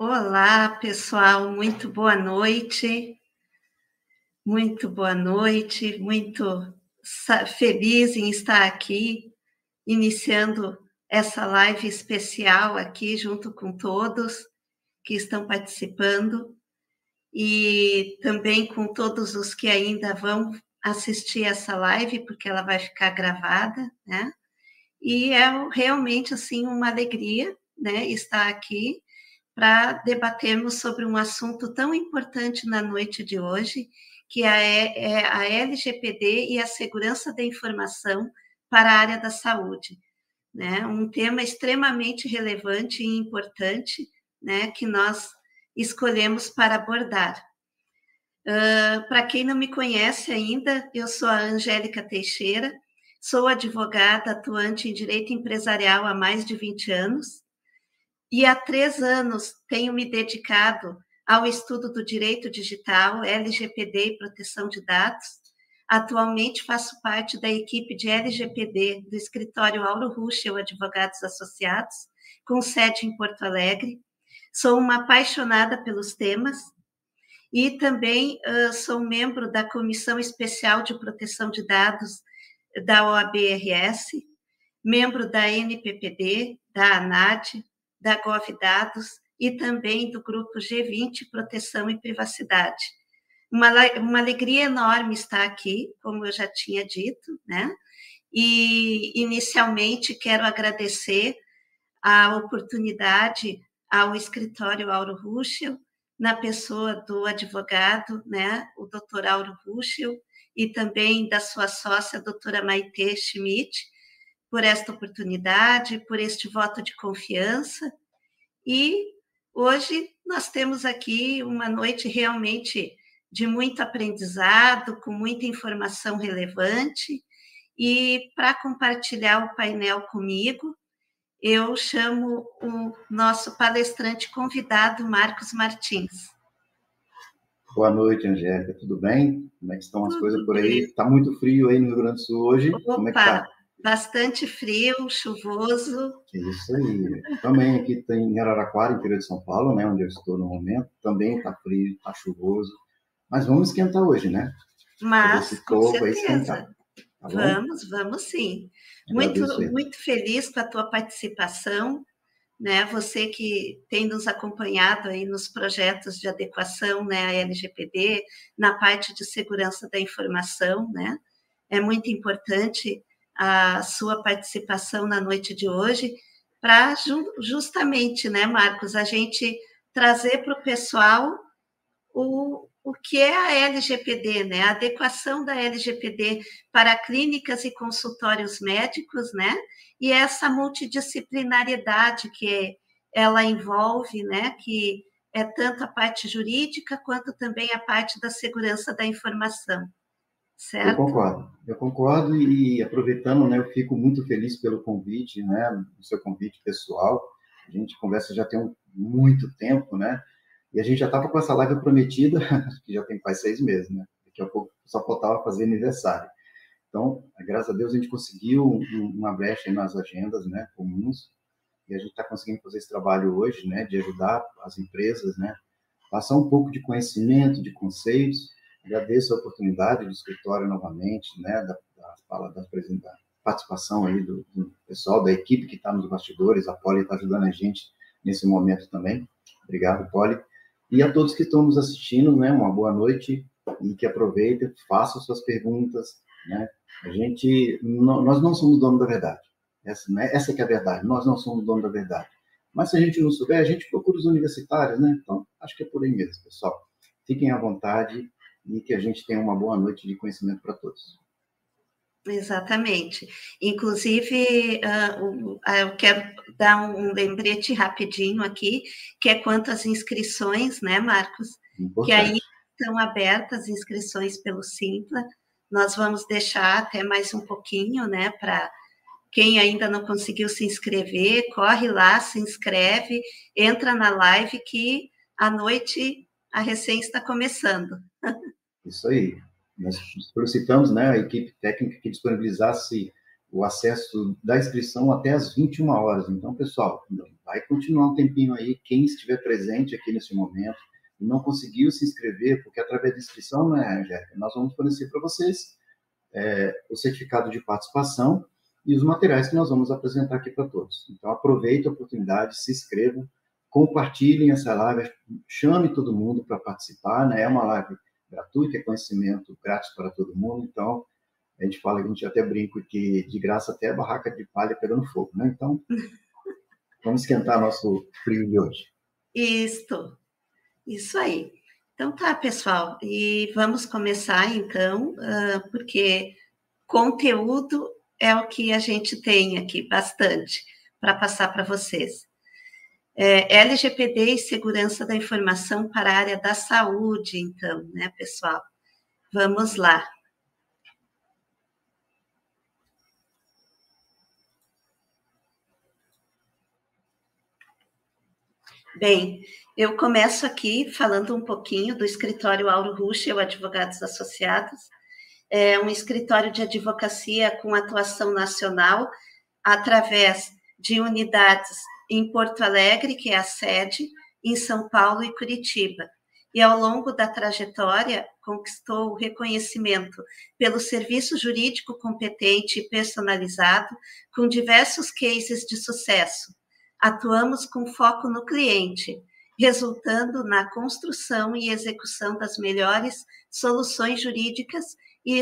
Olá, pessoal, muito boa noite. Muito boa noite, muito feliz em estar aqui, iniciando essa live especial aqui, junto com todos que estão participando, e também com todos os que ainda vão assistir essa live, porque ela vai ficar gravada, né? E é realmente, assim, uma alegria, né, estar aqui para debatermos sobre um assunto tão importante na noite de hoje, que é a LGPD e a segurança da informação para a área da saúde, né? Um tema extremamente relevante e importante, né, que nós escolhemos para abordar. Para quem não me conhece ainda, eu sou a Angélica Teixeira, sou advogada atuante em direito empresarial há mais de 20 anos, e há 3 anos tenho me dedicado ao estudo do direito digital, LGPD e proteção de dados. Atualmente faço parte da equipe de LGPD do escritório Auro Ruschel Advogados Associados, com sede em Porto Alegre. Sou uma apaixonada pelos temas e também sou membro da Comissão Especial de Proteção de Dados da OAB-RS, membro da NPPD, da ANAD, da GovDados e também do grupo G20 Proteção e Privacidade. Uma alegria enorme estar aqui, como eu já tinha dito, né? E inicialmente quero agradecer a oportunidade ao escritório Auro Ruschel, na pessoa do advogado, né, o Dr. Auro Ruschel, e também da sua sócia, a doutora Maite Schmidt, por esta oportunidade, por este voto de confiança. E hoje nós temos aqui uma noite realmente de muito aprendizado, com muita informação relevante. E para compartilhar o painel comigo, eu chamo o nosso palestrante convidado, Marcos Martins. Boa noite, Angélica, tudo bem? Como é que estão as coisas por aí? Bem. Está muito frio aí no Rio Grande do Sul hoje? Opa, como é que tá? Bastante frio, chuvoso. Isso aí. Também aqui tem em Araraquara, interior de São Paulo, né, onde eu estou no momento. Também está frio, está chuvoso. Mas vamos esquentar hoje, né? Mas, Esse com povo aí esquentar. certeza. Tá bom? Vamos sim. Agradeço aí. Muito feliz com a tua participação, né? Você que tem nos acompanhado aí nos projetos de adequação, né, à LGPD, na parte de segurança da informação, né? É muito importante a sua participação na noite de hoje para justamente, né, Marcos, a gente trazer para o pessoal o que é a LGPD, né? A adequação da LGPD para clínicas e consultórios médicos, né? E essa multidisciplinariedade que ela envolve, né? Que é tanto a parte jurídica quanto também a parte da segurança da informação, certo? Eu concordo e aproveitando, né, eu fico muito feliz pelo convite, né, o seu convite pessoal. A gente conversa já tem muito tempo, né? E a gente já estava com essa live prometida, que já tem quase 6 meses, né? Daqui a pouco só faltava fazer aniversário. Então, graças a Deus, a gente conseguiu uma brecha nas agendas, né, comuns, e a gente está conseguindo fazer esse trabalho hoje, né, de ajudar as empresas, né, passar um pouco de conhecimento, de conceitos. Agradeço a oportunidade do escritório novamente, né, da participação aí do pessoal, da equipe que está nos bastidores. A Poli está ajudando a gente nesse momento também. Obrigado, Poli. E a todos que estão nos assistindo, né, uma boa noite e que aproveitem, façam suas perguntas, né? Nós não somos dono da verdade. Essa que é a verdade. Nós não somos dono da verdade. Mas se a gente não souber, a gente procura os universitários, né? Então, acho que é por aí mesmo, pessoal. Fiquem à vontade e que a gente tenha uma boa noite de conhecimento para todos. Exatamente. Inclusive, eu quero dar um lembrete rapidinho aqui, que é quanto às inscrições, né, Marcos? Importante. Que aí estão abertas as inscrições pelo Simpla. Nós vamos deixar até mais um pouquinho, né, para quem ainda não conseguiu se inscrever, corre lá, se inscreve, entra na live que à noite a recém está começando. Isso aí. Nós solicitamos, né, a equipe técnica que disponibilizasse o acesso da inscrição até às 21 horas. Então, pessoal, vai continuar um tempinho aí, quem estiver presente aqui nesse momento e não conseguiu se inscrever, porque através da inscrição, né, Angélica, nós vamos fornecer para vocês o certificado de participação e os materiais que nós vamos apresentar aqui para todos. Então, aproveite a oportunidade, se inscrevam, compartilhem essa live, chame todo mundo para participar, né? É uma live gratuita, é conhecimento grátis para todo mundo, então a gente fala, a gente até brinca que de graça até a barraca de palha pegando fogo, né? Então, vamos esquentar nosso frio de hoje. Isso aí. Então tá, pessoal, e vamos começar então, porque conteúdo é o que a gente tem aqui, bastante, para passar para vocês. LGPD e segurança da informação para a área da saúde, então, né, pessoal? Vamos lá. Bem, eu começo aqui falando um pouquinho do escritório Auro Ruschel Advogados Associados. É um escritório de advocacia com atuação nacional através de unidades em Porto Alegre, que é a sede, em São Paulo e Curitiba. E ao longo da trajetória, conquistou o reconhecimento pelo serviço jurídico competente e personalizado, com diversos cases de sucesso. Atuamos com foco no cliente, resultando na construção e execução das melhores soluções jurídicas e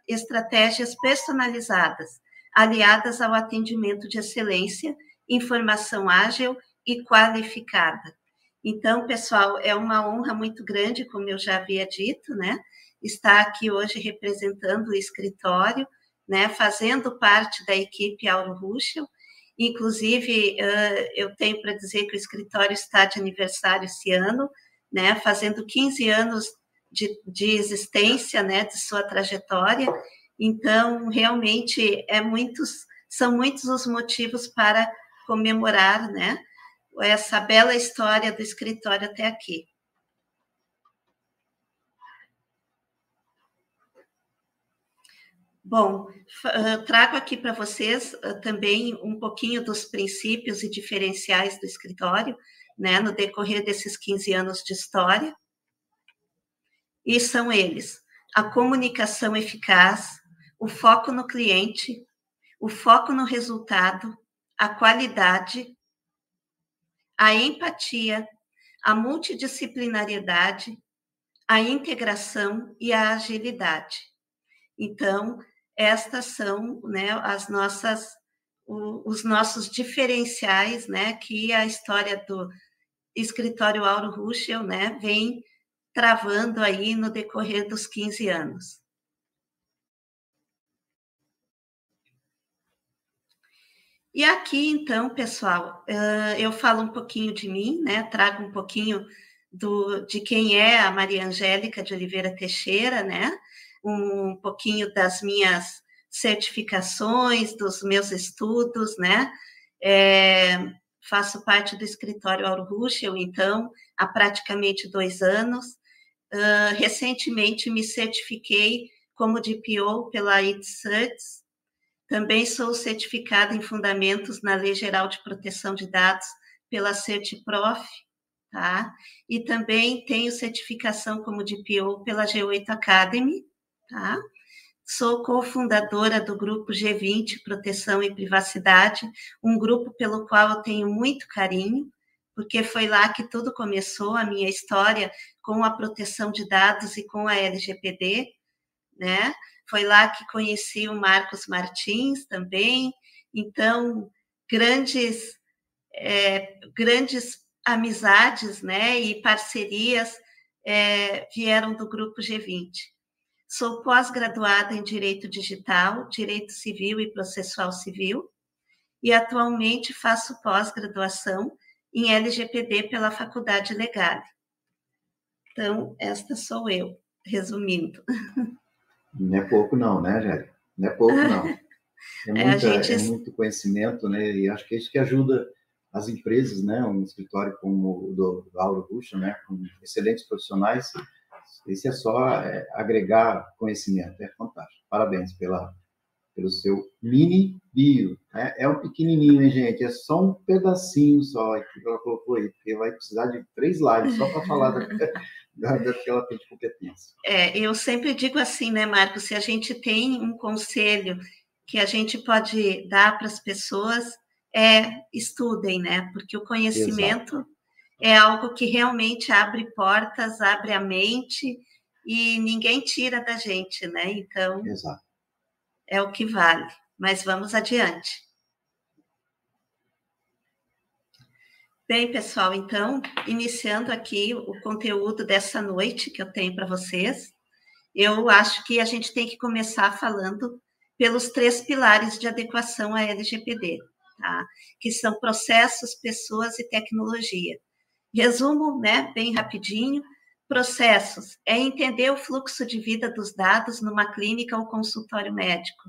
estratégias personalizadas, aliadas ao atendimento de excelência, informação ágil e qualificada. Então, pessoal, é uma honra muito grande, como eu já havia dito, né, estar aqui hoje representando o escritório, né, fazendo parte da equipe Auro Ruschel. Inclusive, eu tenho para dizer que o escritório está de aniversário esse ano, né, fazendo 15 anos de existência, né, de sua trajetória. Então, realmente, são muitos os motivos para comemorar, né, essa bela história do escritório até aqui. Bom, trago aqui para vocês também um pouquinho dos princípios e diferenciais do escritório, né, no decorrer desses 15 anos de história. E são eles: a comunicação eficaz, o foco no cliente, o foco no resultado, a qualidade, a empatia, a multidisciplinariedade, a integração e a agilidade. Então, estas são, né, os nossos diferenciais, né, que a história do escritório Auro Ruschel, né, vem travando aí no decorrer dos 15 anos. E aqui, então, pessoal, eu falo um pouquinho de mim, né, trago um pouquinho de quem é a Maria Angélica de Oliveira Teixeira, né, um pouquinho das minhas certificações, dos meus estudos, né, faço parte do escritório Auro Ruschel, então, há praticamente 2 anos. Recentemente me certifiquei como DPO pela ITSUTS. Também sou certificada em Fundamentos na Lei Geral de Proteção de Dados pela CertiProf, tá? E também tenho certificação como DPO pela G8 Academy, tá? Sou cofundadora do grupo G20 Proteção e Privacidade, um grupo pelo qual eu tenho muito carinho, porque foi lá que tudo começou, a minha história com a proteção de dados e com a LGPD, né? Foi lá que conheci o Marcos Martins também. Então, grandes amizades, né, e parcerias vieram do Grupo G20. Sou pós-graduada em Direito Digital, Direito Civil e Processual Civil, e atualmente faço pós-graduação em LGPD pela Faculdade Legale. Então, esta sou eu, resumindo. Não é pouco não, né, Angélica? Não é pouco não. É muito conhecimento, né? E acho que é isso que ajuda as empresas, né? Um escritório como o do Auro Ruschel, né? Com excelentes profissionais. Isso é só agregar conhecimento. É fantástico. Parabéns pela pelo seu mini bio. É um pequenininho, hein, gente? É só um pedacinho só que ela colocou aí, porque vai precisar de 3 lives só para falar da que ela tem de competência. Eu sempre digo assim, né, Marcos, se a gente tem um conselho que a gente pode dar para as pessoas, estudem, né? Porque o conhecimento Exato. é algo que realmente abre portas, abre a mente e ninguém tira da gente, né? Então, Exato. é o que vale. Mas vamos adiante. Bem, pessoal, então, iniciando aqui o conteúdo dessa noite que eu tenho para vocês, eu acho que a gente tem que começar falando pelos 3 pilares de adequação à LGPD, tá? Que são processos, pessoas e tecnologia. Resumo, né, bem rapidinho. Processos é entender o fluxo de vida dos dados numa clínica ou consultório médico.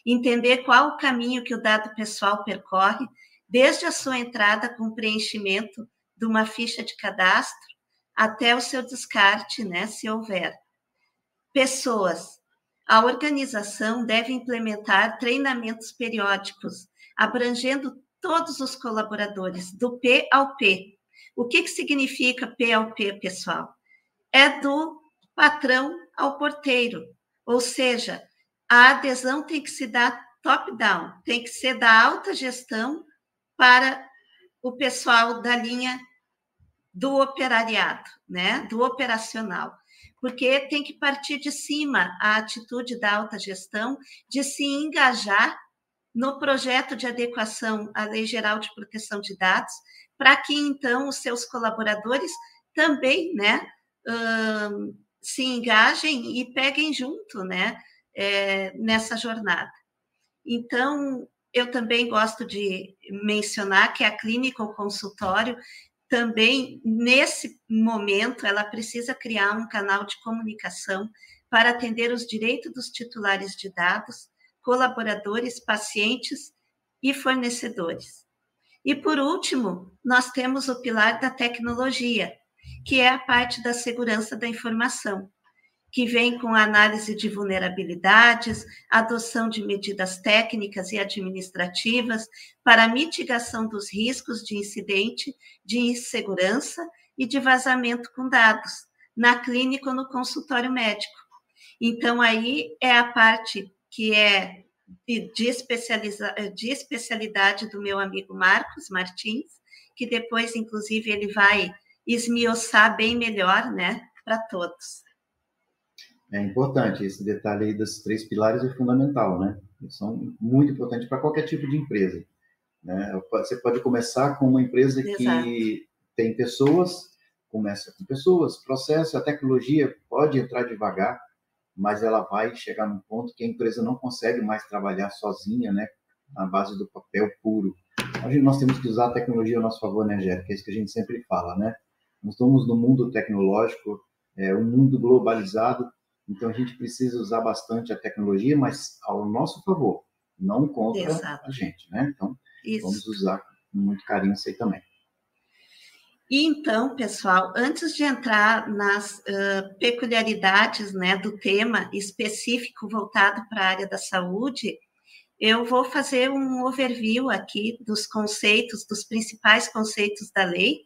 Entender qual o caminho que o dado pessoal percorre, desde a sua entrada com o preenchimento de uma ficha de cadastro até o seu descarte, né, se houver. Pessoas. A organização deve implementar treinamentos periódicos, abrangendo todos os colaboradores, do P ao P. O que significa P ao P, pessoal? É do patrão ao porteiro, ou seja, a adesão tem que se dar top-down, tem que ser da alta gestão para o pessoal da linha do operariado, né, do operacional, porque tem que partir de cima a atitude da alta gestão de se engajar no projeto de adequação à Lei Geral de Proteção de Dados, para que, então, os seus colaboradores também, né, se engajem e peguem junto, né, nessa jornada. Então, eu também gosto de mencionar que a clínica ou consultório também, nesse momento, ela precisa criar um canal de comunicação para atender os direitos dos titulares de dados, colaboradores, pacientes e fornecedores. E, por último, nós temos o pilar da tecnologia, que é a parte da segurança da informação, que vem com a análise de vulnerabilidades, adoção de medidas técnicas e administrativas para a mitigação dos riscos de incidente, de insegurança e de vazamento com dados, na clínica ou no consultório médico. Então, aí é a parte que é de especialidade do meu amigo Marcos Martins, que depois, inclusive, ele vai esmiuçar bem melhor, né, para todos. É importante, esse detalhe aí dos 3 pilares é fundamental, né? Eles são muito importantes para qualquer tipo de empresa, né? Você pode começar com uma empresa que tem pessoas, começa com pessoas, processo, a tecnologia pode entrar devagar, mas ela vai chegar num ponto que a empresa não consegue mais trabalhar sozinha, né? Na base do papel puro. Hoje nós temos que usar a tecnologia a nosso favor, né, Angélica? É isso que a gente sempre fala, né? Nós estamos no mundo tecnológico, um mundo globalizado, então a gente precisa usar bastante a tecnologia, mas ao nosso favor, não contra a gente, né? Então, vamos usar com muito carinho isso aí também. E então, pessoal, antes de entrar nas peculiaridades, né, do tema específico voltado para a área da saúde, eu vou fazer um overview aqui dos conceitos, dos principais conceitos da lei,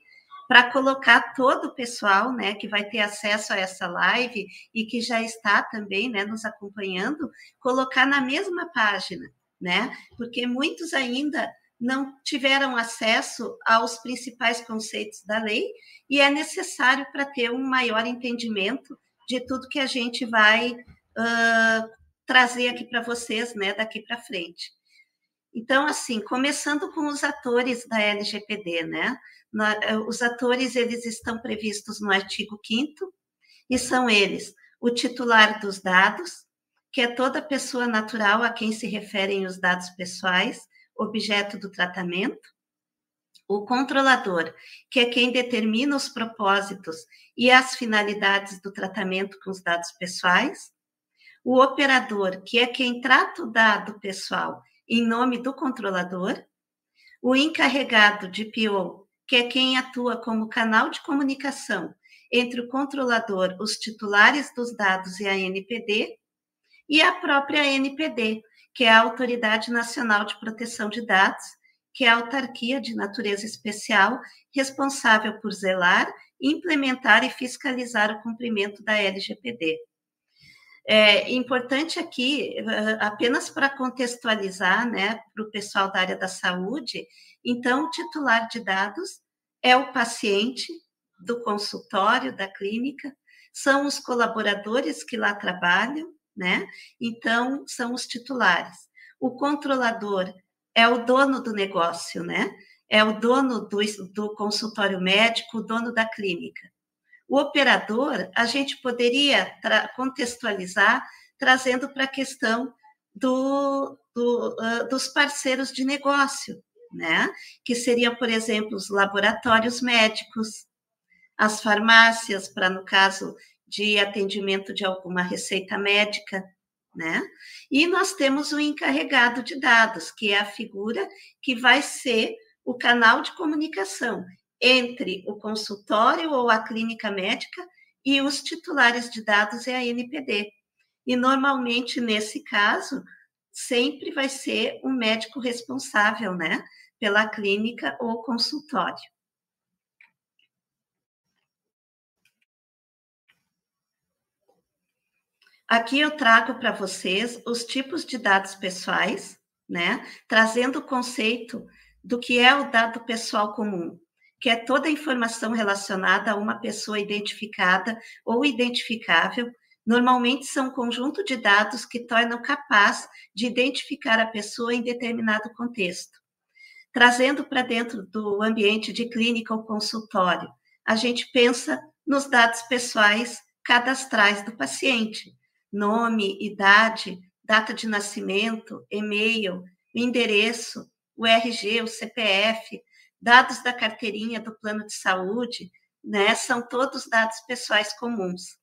para colocar todo o pessoal, né, que vai ter acesso a essa live e que já está também, né, nos acompanhando, colocar na mesma página, né, porque muitos ainda não tiveram acesso aos principais conceitos da lei e é necessário para ter um maior entendimento de tudo que a gente vai trazer aqui para vocês, né, daqui para frente. Então, assim, começando com os atores da LGPD, né? Os atores, eles estão previstos no artigo 5º, e são eles: o titular dos dados, que é toda pessoa natural a quem se referem os dados pessoais, objeto do tratamento; o controlador, que é quem determina os propósitos e as finalidades do tratamento com os dados pessoais; o operador, que é quem trata o dado pessoal em nome do controlador; o encarregado de PO, que é quem atua como canal de comunicação entre o controlador, os titulares dos dados e a ANPD; e a própria ANPD, que é a Autoridade Nacional de Proteção de Dados, que é a autarquia de natureza especial responsável por zelar, implementar e fiscalizar o cumprimento da LGPD. É importante aqui, apenas para contextualizar, né, para o pessoal da área da saúde, então, o titular de dados é o paciente do consultório, da clínica, são os colaboradores que lá trabalham, né? Então, são os titulares. O controlador é o dono do negócio, né? É o dono do consultório médico, o dono da clínica. O operador, a gente poderia contextualizar trazendo para a questão dos parceiros de negócio, né? Que seriam, por exemplo, os laboratórios médicos, as farmácias, para, no caso de atendimento de alguma receita médica, né? E nós temos o encarregado de dados, que é a figura que vai ser o canal de comunicação entre o consultório ou a clínica médica e os titulares de dados e a ANPD. E, normalmente, nesse caso, sempre vai ser o médico responsável, né, pela clínica ou consultório. Aqui eu trago para vocês os tipos de dados pessoais, né, trazendo o conceito do que é o dado pessoal comum, que é toda a informação relacionada a uma pessoa identificada ou identificável. Normalmente são um conjunto de dados que tornam capaz de identificar a pessoa em determinado contexto. Trazendo para dentro do ambiente de clínica ou consultório, a gente pensa nos dados pessoais cadastrais do paciente, nome, idade, data de nascimento, e-mail, endereço, o RG, o CPF, dados da carteirinha do plano de saúde, né? São todos dados pessoais comuns.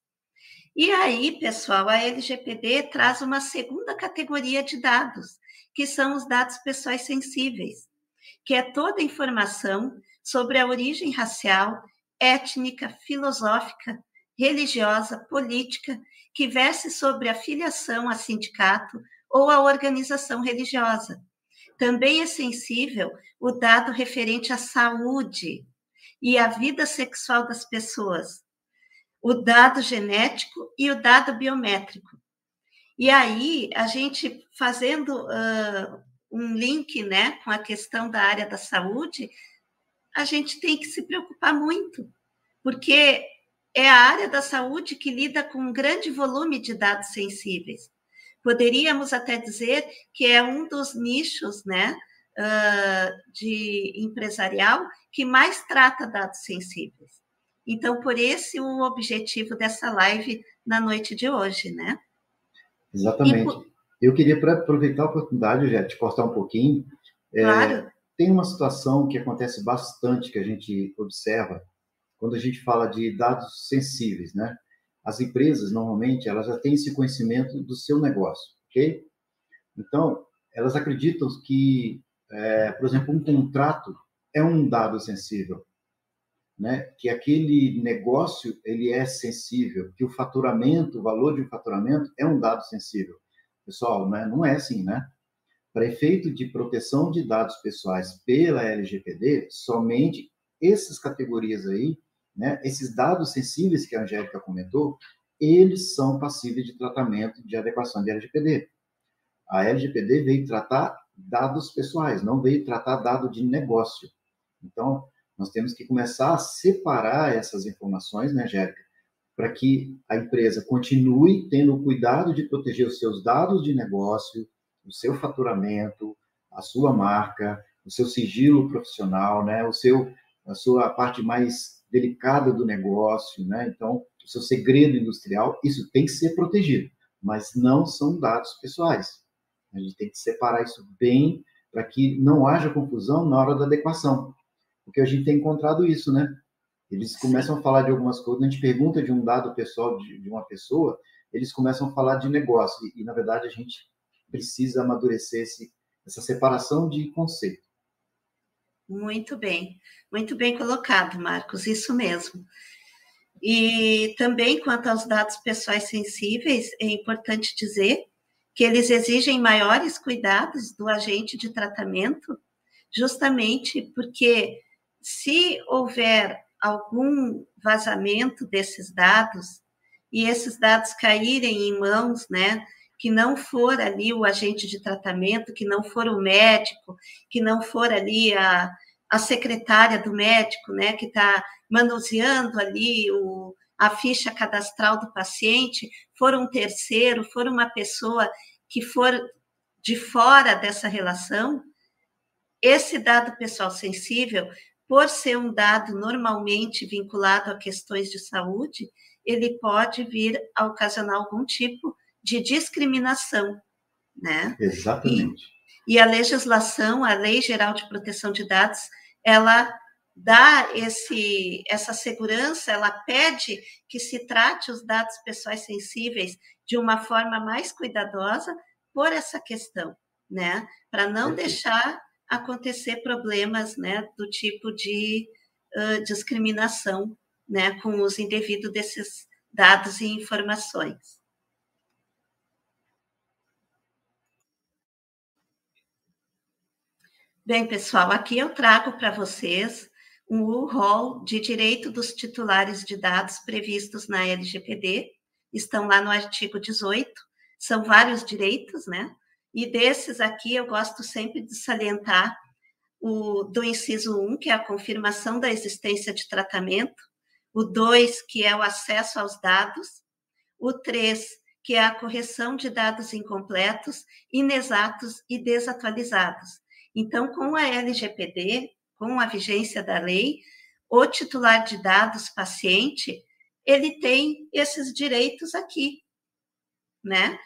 E aí, pessoal, a LGPD traz uma segunda categoria de dados, que são os dados pessoais sensíveis, que é toda a informação sobre a origem racial, étnica, filosófica, religiosa, política, que verse sobre a filiação a sindicato ou a organização religiosa. Também é sensível o dado referente à saúde e à vida sexual das pessoas, o dado genético e o dado biométrico. E aí, a gente fazendo um link, né, com a questão da área da saúde, a gente tem que se preocupar muito, porque é a área da saúde que lida com um grande volume de dados sensíveis. Poderíamos até dizer que é um dos nichos, né, de empresarial que mais trata dados sensíveis. Então, por esse o objetivo dessa live na noite de hoje, né? Exatamente. Eu queria aproveitar a oportunidade, já te cortar um pouquinho. Claro. Tem uma situação que acontece bastante, que a gente observa, quando a gente fala de dados sensíveis, né? As empresas, normalmente, elas já têm esse conhecimento do seu negócio, ok? Então, elas acreditam que, por exemplo, um contrato é um dado sensível, né? Que aquele negócio ele é sensível, que o faturamento, o valor de um faturamento é um dado sensível. Pessoal, né? Não é assim, né? Para efeito de proteção de dados pessoais pela LGPD, somente essas categorias aí, né? Esses dados sensíveis que a Angélica comentou, eles são passíveis de tratamento de adequação de LGPD. A LGPD veio tratar dados pessoais, não veio tratar dado de negócio. Então, nós temos que começar a separar essas informações, né, Angélica, para que a empresa continue tendo o cuidado de proteger os seus dados de negócio, o seu faturamento, a sua marca, o seu sigilo profissional, né, a sua parte mais delicada do negócio, né, então, o seu segredo industrial, isso tem que ser protegido, mas não são dados pessoais. A gente tem que separar isso bem para que não haja confusão na hora da adequação. Porque a gente tem encontrado isso, né? Eles começam a falar de algumas coisas, a gente pergunta de um dado pessoal de uma pessoa, eles começam a falar de negócio, e na verdade a gente precisa amadurecer essa separação de conceito. Muito bem colocado, Marcos, isso mesmo. E também, quanto aos dados pessoais sensíveis, é importante dizer que eles exigem maiores cuidados do agente de tratamento, justamente porque se houver algum vazamento desses dados, e esses dados caírem em mãos, né, que não for ali o agente de tratamento, que não for o médico, que não for ali a secretária do médico, né, que está manuseando ali a ficha cadastral do paciente, for um terceiro, for uma pessoa que for de fora dessa relação, esse dado pessoal sensível, por ser um dado normalmente vinculado a questões de saúde, ele pode vir a ocasionar algum tipo de discriminação, né? Exatamente. E a legislação, a Lei Geral de Proteção de Dados, ela dá essa segurança, ela pede que se trate os dados pessoais sensíveis de uma forma mais cuidadosa por essa questão, né? Para não deixar acontecer problemas, né, do tipo de discriminação, né, com o uso indevido desses dados e informações. Bem, pessoal, aqui eu trago para vocês o rol de direito dos titulares de dados previstos na LGPD, estão lá no artigo 18, são vários direitos, né? E desses aqui eu gosto sempre de salientar o do inciso 1, que é a confirmação da existência de tratamento, o 2, que é o acesso aos dados, o 3, que é a correção de dados incompletos, inexatos e desatualizados. Então, com a LGPD, com a vigência da lei, o titular de dados paciente, ele tem esses direitos aqui, né?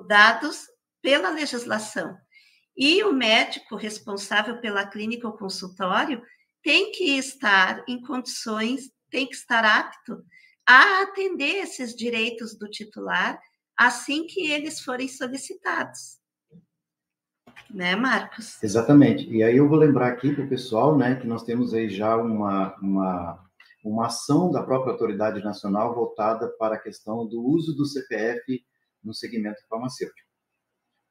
Dados pela legislação. E o médico responsável pela clínica ou consultório tem que estar em condições, tem que estar apto a atender esses direitos do titular assim que eles forem solicitados. Né, Marcos? Exatamente. E aí eu vou lembrar aqui para o pessoal, né, que nós temos aí já uma ação da própria autoridade nacional voltada para a questão do uso do CPF no segmento farmacêutico.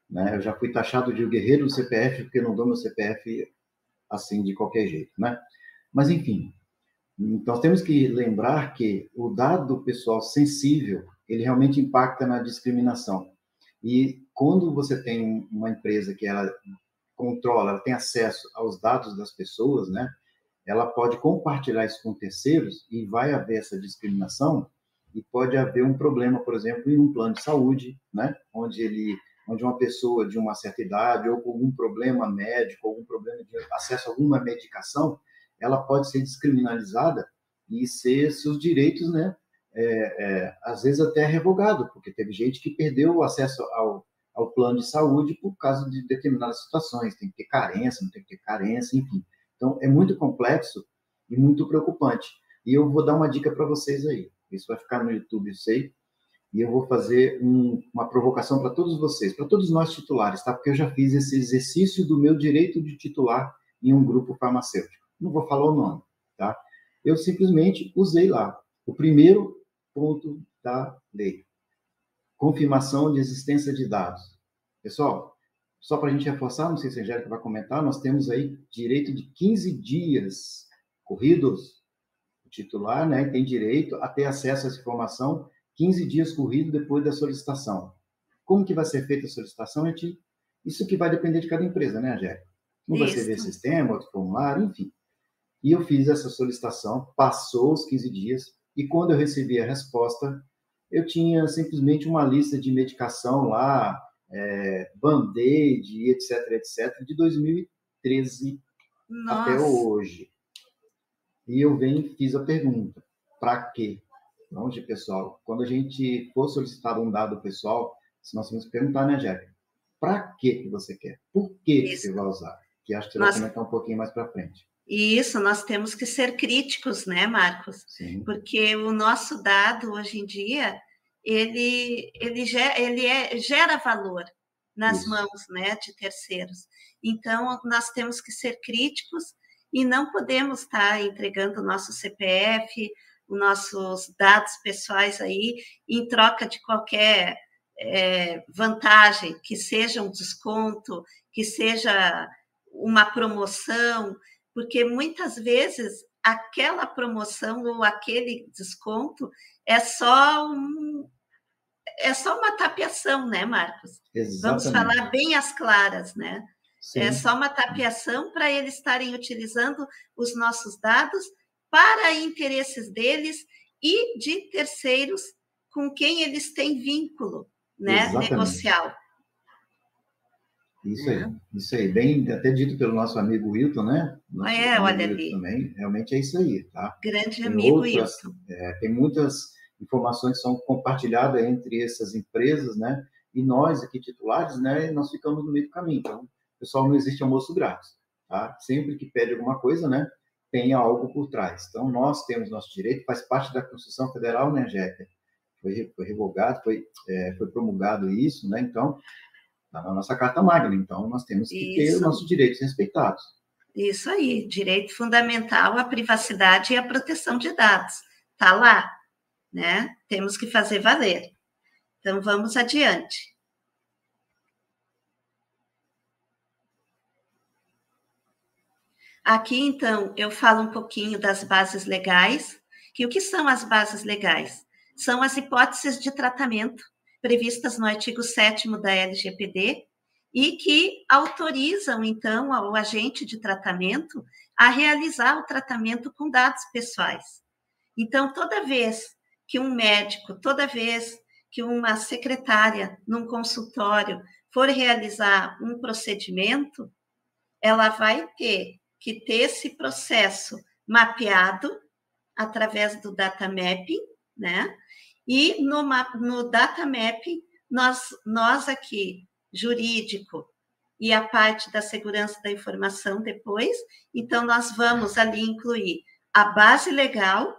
Né? Eu já fui taxado de o guerreiro do CPF porque não dou meu CPF assim de qualquer jeito, né? Mas enfim, nós temos que lembrar que o dado pessoal sensível, ele realmente impacta na discriminação. E quando você tem uma empresa que ela controla, ela tem acesso aos dados das pessoas, né? Ela pode compartilhar isso com terceiros e vai haver essa discriminação e pode haver um problema, por exemplo, em um plano de saúde, né? Onde uma pessoa de uma certa idade ou com algum problema médico, algum problema de acesso a alguma medicação, ela pode ser descriminalizada e ser seus direitos, né? Às vezes até revogado, porque teve gente que perdeu o acesso ao plano de saúde por causa de determinadas situações, tem que ter carência, não tem que ter carência, enfim. Então, é muito complexo e muito preocupante. E eu vou dar uma dica para vocês aí. Isso vai ficar no YouTube, eu sei. E eu vou fazer uma provocação para todos vocês, para todos nós titulares, tá? Porque eu já fiz esse exercício do meu direito de titular em um grupo farmacêutico. Não vou falar o nome, tá? Eu simplesmente usei lá o primeiro ponto da lei. Confirmação de existência de dados. Pessoal, só para a gente reforçar, não sei se a Angélica vai comentar, nós temos aí direito de 15 dias corridos. O titular, né, tem direito a ter acesso a essa informação 15 dias corridos depois da solicitação. Como que vai ser feita a solicitação? Isso que vai depender de cada empresa, né, Angélica? Um vai ser via sistema, outro formulário, enfim. E eu fiz essa solicitação, passou os 15 dias, e quando eu recebi a resposta, eu tinha simplesmente uma lista de medicação lá, Band-Aid, etc., de 2013 até hoje. E eu fiz a pergunta, para quê? Onde, pessoal, quando a gente for solicitar um dado pessoal, nós temos que perguntar, né, Jéssica? Para que você quer? Por que você vai usar? Que acho que você vai comentar um pouquinho mais para frente. Isso, nós temos que ser críticos, né, Marcos? Sim. Porque o nosso dado, hoje em dia, ele gera valor nas mãos, né, de terceiros. Então, nós temos que ser críticos e não podemos estar entregando o nosso CPF, os nossos dados pessoais aí, em troca de qualquer vantagem, que seja um desconto, que seja uma promoção, porque muitas vezes aquela promoção ou aquele desconto é só uma tapeação, né, Marcos? Exatamente. Vamos falar bem às claras, né? Sim. É só uma tapeação para eles estarem utilizando os nossos dados para interesses deles e de terceiros com quem eles têm vínculo, né, negocial. Isso aí, bem até dito pelo nosso amigo Wilton, né? Olha ali. Também, realmente é isso aí, tá? Grande amigo Wilton. Tem muitas informações que são compartilhadas entre essas empresas, né? E nós aqui titulares, né? Nós ficamos no meio do caminho. Então, pessoal, não existe almoço grátis, tá? Sempre que pede alguma coisa, né? Tem algo por trás. Então, nós temos nosso direito, faz parte da Constituição Federal, né, Jéssica? Foi revogado, foi promulgado isso, né? Então, na nossa Carta Magna. Então, nós temos que ter os nossos direitos respeitados. Isso aí, direito fundamental à privacidade e à proteção de dados. Está lá, né? Temos que fazer valer. Então, vamos adiante. Aqui, então, eu falo um pouquinho das bases legais. Que o que são as bases legais? São as hipóteses de tratamento previstas no artigo 7º da LGPD e que autorizam, então, o agente de tratamento a realizar o tratamento com dados pessoais. Então, toda vez que um médico, toda vez que uma secretária num consultório for realizar um procedimento, ela vai ter que ter esse processo mapeado através do data mapping, né? E no data mapping, nós aqui, jurídico, e a parte da segurança da informação depois, então nós vamos ali incluir a base legal,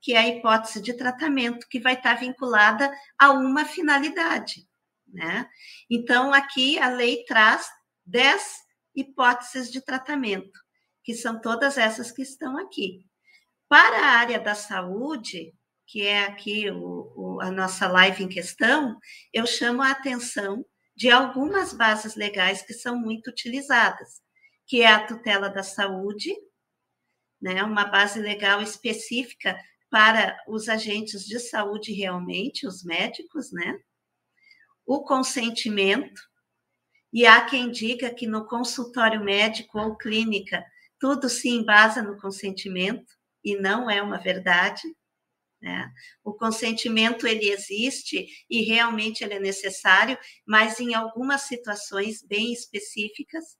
que é a hipótese de tratamento, que vai estar vinculada a uma finalidade, né? Então, aqui a lei traz 10 hipóteses de tratamento, que são todas essas que estão aqui. Para a área da saúde, que é aqui a nossa live em questão, eu chamo a atenção de algumas bases legais que são muito utilizadas, que é a tutela da saúde, né, uma base legal específica para os agentes de saúde realmente, os médicos, né? O consentimento, e há quem diga que no consultório médico ou clínica tudo se embasa no consentimento, e não é uma verdade, né? O consentimento, ele existe e realmente ele é necessário, mas em algumas situações bem específicas.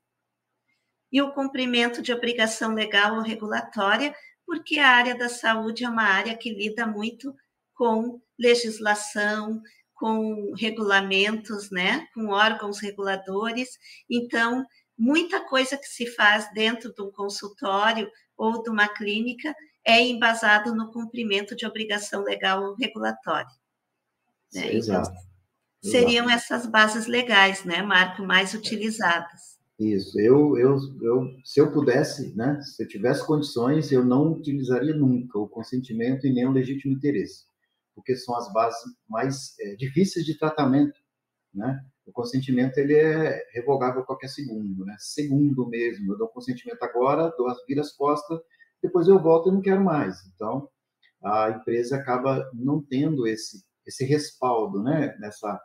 E o cumprimento de obrigação legal ou regulatória, porque a área da saúde é uma área que lida muito com legislação, com regulamentos, né? Com órgãos reguladores. Então, muita coisa que se faz dentro de um consultório ou de uma clínica é embasado no cumprimento de obrigação legal ou regulatória. Né? Exato. Então, seriam essas bases legais, né, Marco, mais utilizadas. Isso. Se eu pudesse, né, se eu tivesse condições, eu não utilizaria nunca o consentimento e nem o legítimo interesse, porque são as bases mais difíceis de tratamento, né? O consentimento, ele é revogável a qualquer segundo, né? Segundo mesmo. Eu dou consentimento agora, viro as costas, depois eu volto e não quero mais. Então, a empresa acaba não tendo esse respaldo, né? Nessa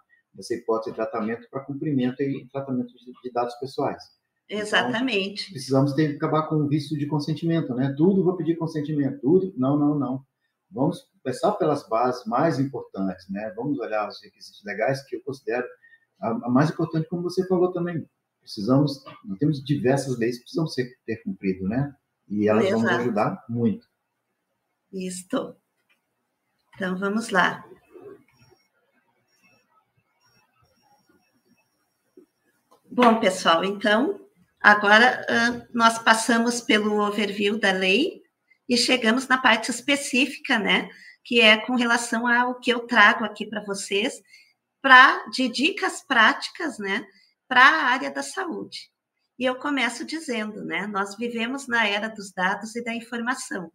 hipótese de tratamento para cumprimento e tratamento de dados pessoais. Exatamente. Então, precisamos acabar com o vício de consentimento, né? Tudo vou pedir consentimento, tudo. Não. Vamos começar pelas bases mais importantes, né? Vamos olhar os requisitos legais, que eu considero a mais importante, como você falou também. Nós temos diversas leis que precisam ter cumprido, né? E elas vão nos ajudar muito. Isto. Então, vamos lá. Bom, pessoal, então, agora nós passamos pelo overview da lei e chegamos na parte específica, né? Que é com relação ao que eu trago aqui para vocês, de dicas práticas, né, para a área da saúde. E eu começo dizendo, né, nós vivemos na era dos dados e da informação.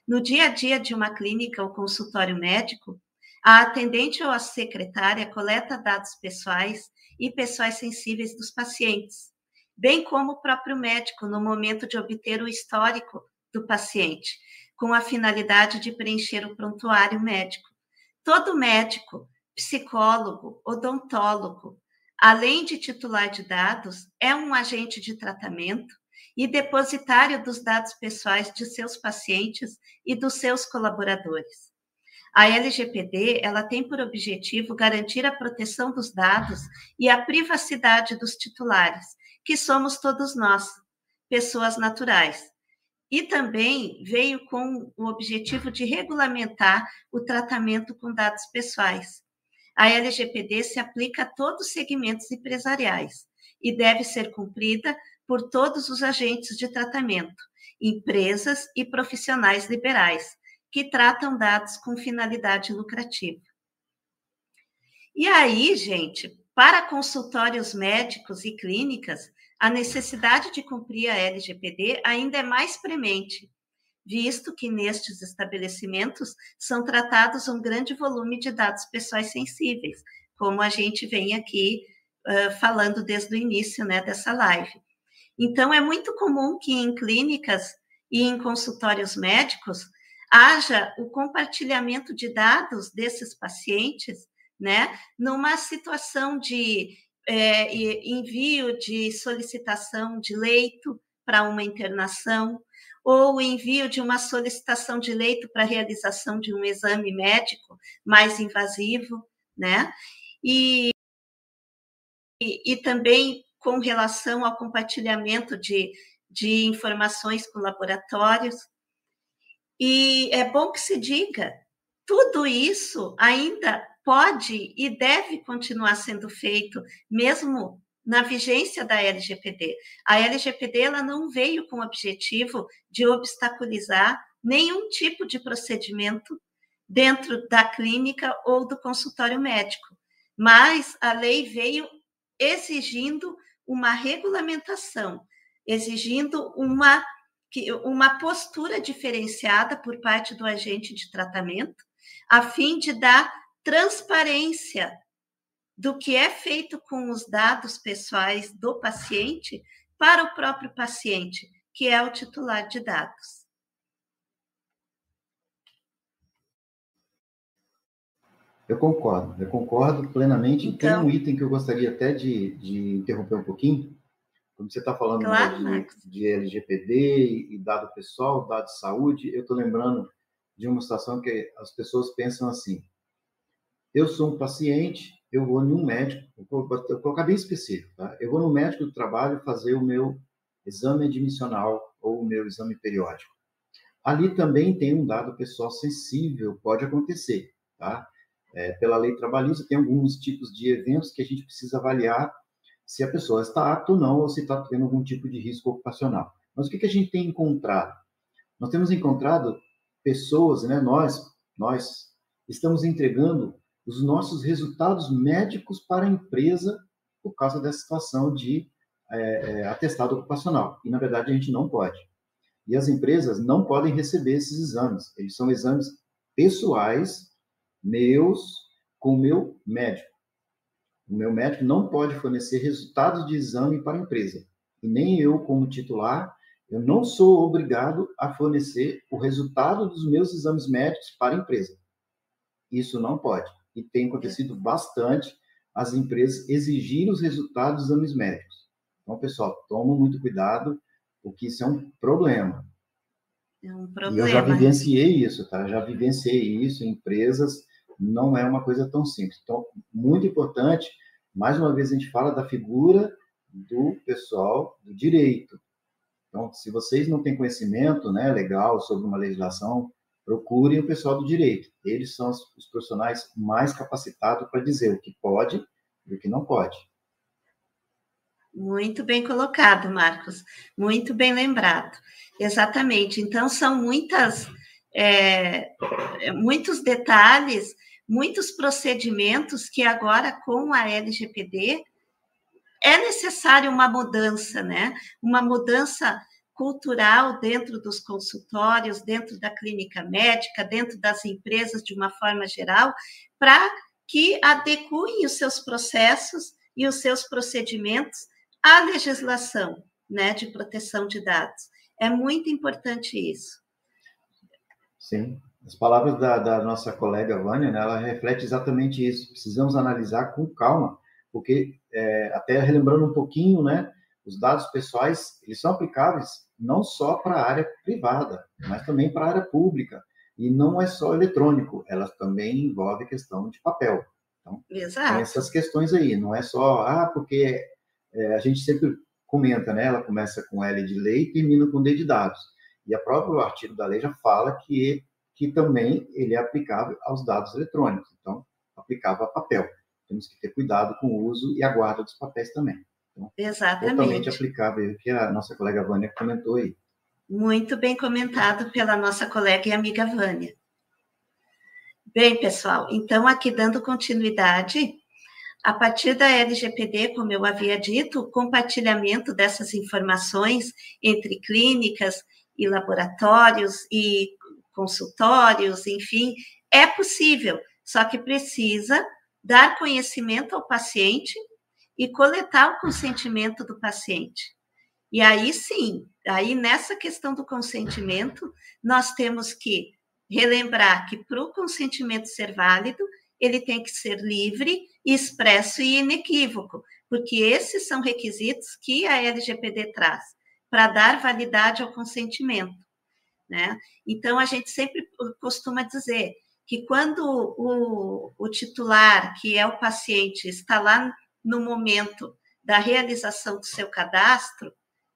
No dia a dia de uma clínica ou consultório médico, A atendente ou a secretária coleta dados pessoais e pessoais sensíveis dos pacientes, bem como o próprio médico no momento de obter o histórico do paciente, com a finalidade de preencher o prontuário médico. Todo médico, psicólogo, odontólogo, além de titular de dados, é um agente de tratamento e depositário dos dados pessoais de seus pacientes e dos seus colaboradores. A LGPD, ela tem por objetivo garantir a proteção dos dados e a privacidade dos titulares, que somos todos nós, pessoas naturais. E também veio com o objetivo de regulamentar o tratamento com dados pessoais. A LGPD se aplica a todos os segmentos empresariais e deve ser cumprida por todos os agentes de tratamento, empresas e profissionais liberais, que tratam dados com finalidade lucrativa. E aí, gente, para consultórios médicos e clínicas, a necessidade de cumprir a LGPD ainda é mais premente, visto que nestes estabelecimentos são tratados um grande volume de dados pessoais sensíveis, como a gente vem aqui falando desde o início, né, dessa live. Então, é muito comum que em clínicas e em consultórios médicos haja o compartilhamento de dados desses pacientes, né, numa situação de envio de solicitação de leito para uma internação, ou envio de uma solicitação de leito para realização de um exame médico mais invasivo, né? E também com relação ao compartilhamento de informações com laboratórios. E é bom que se diga, tudo isso ainda pode e deve continuar sendo feito, mesmo na vigência da LGPD. A LGPD ela não veio com o objetivo de obstaculizar nenhum tipo de procedimento dentro da clínica ou do consultório médico, mas a lei veio exigindo uma regulamentação, exigindo uma postura diferenciada por parte do agente de tratamento, a fim de dar transparência do que é feito com os dados pessoais do paciente para o próprio paciente, que é o titular de dados. Eu concordo plenamente. Então, tem um item que eu gostaria até de interromper um pouquinho. Quando você está falando, claro, né, de LGPD e dado pessoal, dado de saúde, eu estou lembrando de uma situação que as pessoas pensam assim: eu sou um paciente, eu vou em um médico, vou colocar bem específico, tá? Eu vou no médico do trabalho fazer o meu exame admissional ou o meu exame periódico. Ali também tem um dado pessoal sensível, pode acontecer, tá? Pela lei trabalhista, tem alguns tipos de eventos que a gente precisa avaliar se a pessoa está apta ou não, ou se está tendo algum tipo de risco ocupacional. Mas o que a gente tem encontrado? Nós temos encontrado pessoas, né, nós estamos entregando os nossos resultados médicos para a empresa por causa dessa situação de atestado ocupacional. E, na verdade, a gente não pode. E as empresas não podem receber esses exames. Eles são exames pessoais, meus, com o meu médico. O meu médico não pode fornecer resultados de exame para a empresa. E nem eu, como titular, eu não sou obrigado a fornecer o resultado dos meus exames médicos para a empresa. Isso não pode. E tem acontecido bastante as empresas exigirem os resultados dos exames médicos. Então, pessoal, toma muito cuidado, porque isso é um problema. É um problema. E eu já vivenciei isso, tá? Já vivenciei isso em empresas, não é uma coisa tão simples. Então, muito importante, mais uma vez a gente fala da figura do pessoal do direito. Então, se vocês não têm conhecimento, né, legal sobre uma legislação, procurem o pessoal do direito. Eles são os profissionais mais capacitados para dizer o que pode e o que não pode. Muito bem colocado, Marcos. Muito bem lembrado. Exatamente. Então, são muitos detalhes, muitos procedimentos que agora, com a LGPD, é necessário uma mudança, né? Uma mudança cultural dentro dos consultórios, dentro da clínica médica, dentro das empresas de uma forma geral, para que adequem os seus processos e os seus procedimentos à legislação, né, de proteção de dados. É muito importante isso. Sim. As palavras da nossa colega Vânia, né, ela reflete exatamente isso. Precisamos analisar com calma, porque, até relembrando um pouquinho, né, os dados pessoais, eles são aplicáveis não só para a área privada, mas também para a área pública. E não é só eletrônico, ela também envolve questão de papel. Então, Exato. tem essas questões aí, não é só, porque a gente sempre comenta, né, ela começa com L de lei e termina com D de dados. E o próprio artigo da lei já fala que também ele é aplicável aos dados eletrônicos, então, aplicável a papel. Temos que ter cuidado com o uso e a guarda dos papéis também. Então, exatamente. Totalmente aplicável, o que a nossa colega Vânia comentou aí. Muito bem comentado pela nossa colega e amiga Vânia. Bem, pessoal, então, aqui dando continuidade, a partir da LGPD, como eu havia dito, o compartilhamento dessas informações entre clínicas e laboratórios e consultórios, enfim, é possível, só que precisa dar conhecimento ao paciente e coletar o consentimento do paciente. E aí sim, aí nessa questão do consentimento, nós temos que relembrar que para o consentimento ser válido, ele tem que ser livre, expresso e inequívoco, porque esses são requisitos que a LGPD traz para dar validade ao consentimento, né? Então, a gente sempre costuma dizer que quando o titular, que é o paciente, está lá no momento da realização do seu cadastro,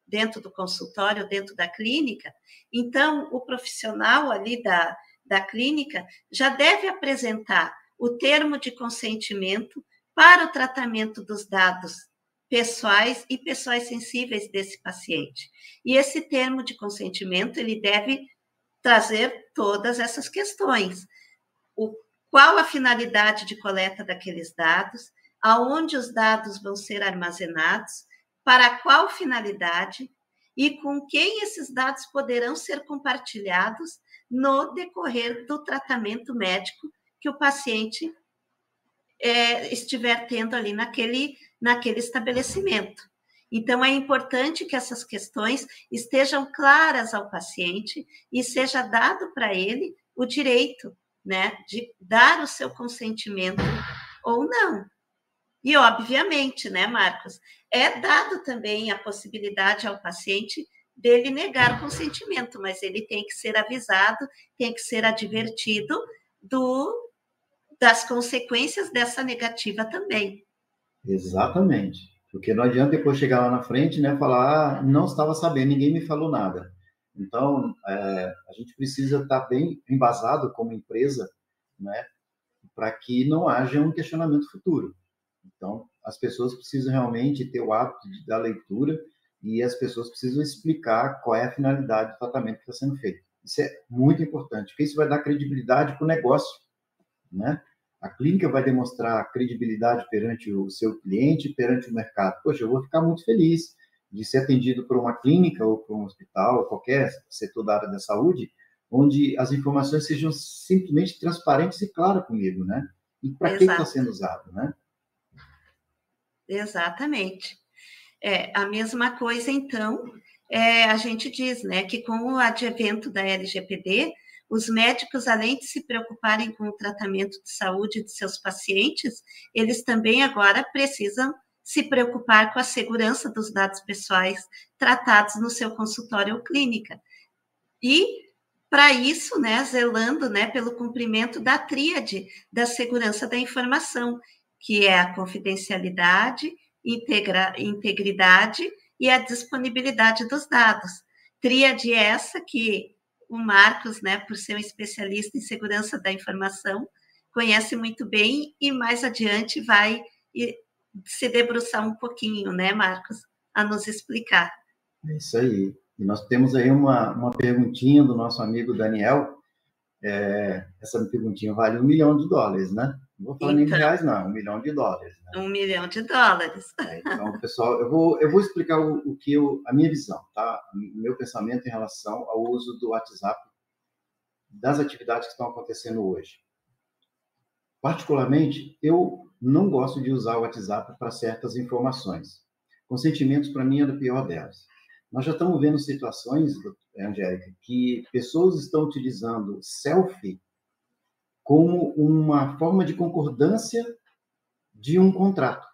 dentro do consultório, dentro da clínica, então o profissional ali da clínica já deve apresentar o termo de consentimento para o tratamento dos dados pessoais e pessoais sensíveis desse paciente. E esse termo de consentimento, ele deve trazer todas essas questões. Qual a finalidade de coleta daqueles dados, aonde os dados vão ser armazenados, para qual finalidade e com quem esses dados poderão ser compartilhados no decorrer do tratamento médico que o paciente estiver tendo ali naquele estabelecimento. Então, é importante que essas questões estejam claras ao paciente e seja dado para ele o direito, né, de dar o seu consentimento ou não. E, obviamente, né, Marcos, é dado também a possibilidade ao paciente dele negar o consentimento, mas ele tem que ser avisado, tem que ser advertido das consequências dessa negativa também. Exatamente. Porque não adianta depois chegar lá na frente, né, falar, não estava sabendo, ninguém me falou nada. Então, a gente precisa estar bem embasado como empresa, né, para que não haja um questionamento futuro. Então, as pessoas precisam realmente ter o hábito da leitura e as pessoas precisam explicar qual é a finalidade do tratamento que está sendo feito. Isso é muito importante, porque isso vai dar credibilidade para o negócio, né? A clínica vai demonstrar credibilidade perante o seu cliente, perante o mercado. Poxa, eu vou ficar muito feliz de ser atendido por uma clínica ou por um hospital, ou qualquer setor da área da saúde, onde as informações sejam simplesmente transparentes e claras comigo, né? E para que está sendo usado, né? Exatamente. A mesma coisa, então, a gente diz, né, que com o advento da LGPD, os médicos, além de se preocuparem com o tratamento de saúde de seus pacientes, eles também agora precisam se preocupar com a segurança dos dados pessoais tratados no seu consultório ou clínica. E, para isso, né, zelando, né, pelo cumprimento da tríade da segurança da informação, que é a confidencialidade, integridade e a disponibilidade dos dados. Tríade essa que o Marcos, né, por ser um especialista em segurança da informação, conhece muito bem e mais adiante vai se debruçar um pouquinho, né, Marcos, a nos explicar. É isso aí. E nós temos aí uma perguntinha do nosso amigo Daniel. Essa perguntinha vale $1 milhão, né? Não vou falar nem de reais, não, $1 milhão, né? $1 milhão. Então, pessoal, eu vou explicar a minha visão, tá? O meu pensamento em relação ao uso do WhatsApp das atividades que estão acontecendo hoje. Particularmente, eu não gosto de usar o WhatsApp para certas informações. Consentimentos, para mim, é a pior delas. Nós já estamos vendo situações, Angélica, que pessoas estão utilizando selfie como uma forma de concordância de um contrato.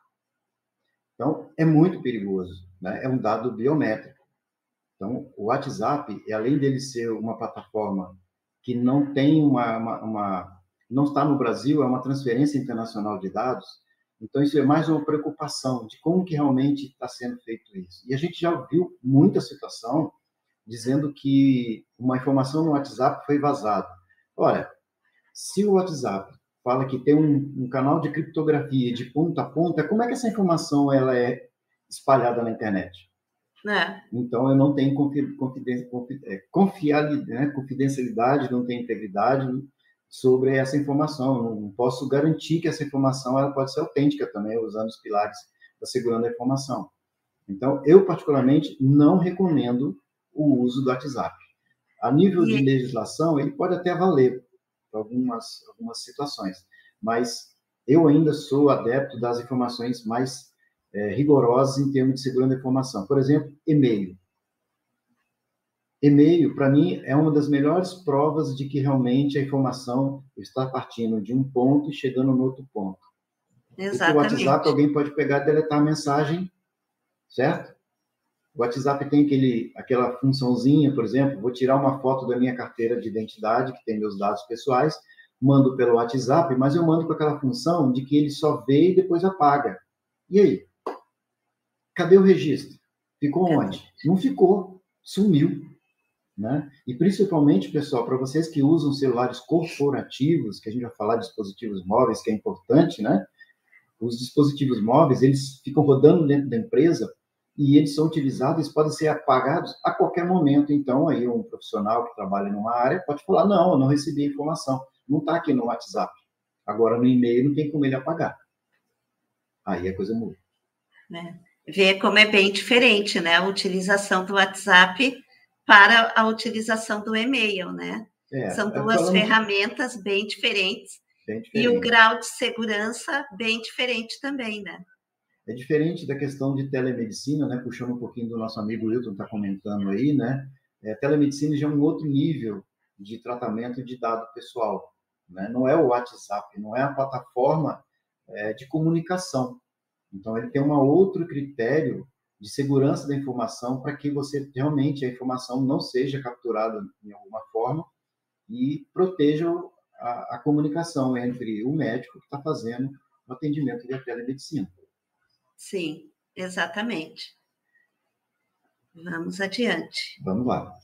Então, é muito perigoso, né? É um dado biométrico. Então, o WhatsApp, além dele ser uma plataforma que não tem não está no Brasil, é uma transferência internacional de dados, então isso é mais uma preocupação de como que realmente está sendo feito isso. E a gente já viu muita situação dizendo que uma informação no WhatsApp foi vazada. Olha, se o WhatsApp fala que tem um canal de criptografia de ponta a ponta, como é que essa informação ela é espalhada na internet? Então, eu não tenho confidencialidade, não tenho integridade sobre essa informação. Não posso garantir que essa informação ela pode ser autêntica também, usando os pilares da segurança da informação. Então, eu, particularmente, não recomendo o uso do WhatsApp. A nível de legislação, ele pode até valer para algumas situações, mas eu ainda sou adepto das informações mais rigorosas em termos de segurança da informação. Por exemplo, e-mail. E-mail, para mim, é uma das melhores provas de que realmente a informação está partindo de um ponto e chegando no outro ponto. Exatamente. Porque o WhatsApp, alguém pode pegar e deletar a mensagem, certo? O WhatsApp tem aquela funçãozinha, por exemplo, vou tirar uma foto da minha carteira de identidade, que tem meus dados pessoais, mando pelo WhatsApp, mas eu mando com aquela função de que ele só vê e depois apaga. E aí? Cadê o registro? Ficou onde? Não ficou, sumiu. Né? E principalmente, pessoal, para vocês que usam celulares corporativos, que a gente vai falar de dispositivos móveis, que é importante, né? Os dispositivos móveis, eles ficam rodando dentro da empresa e eles são utilizados, eles podem ser apagados a qualquer momento. Então, aí um profissional que trabalha numa área pode falar, não, eu não recebi a informação, não está aqui no WhatsApp. Agora, no e-mail, não tem como ele apagar. Aí a coisa muda. Vê como é bem diferente, né? A utilização do WhatsApp para a utilização do e-mail, né? São duas ferramentas bem diferentes. E o grau de segurança bem diferente também, né? É diferente da questão de telemedicina, né? Puxando um pouquinho do nosso amigo Wilton, está comentando aí, né? Telemedicina já é um outro nível de tratamento de dado pessoal, né? Não é o WhatsApp, não é a plataforma de comunicação. Então, ele tem um outro critério de segurança da informação para que você realmente a informação não seja capturada de alguma forma e proteja a comunicação entre o médico que está fazendo o atendimento via telemedicina. Sim, exatamente. Vamos adiante. Vamos lá.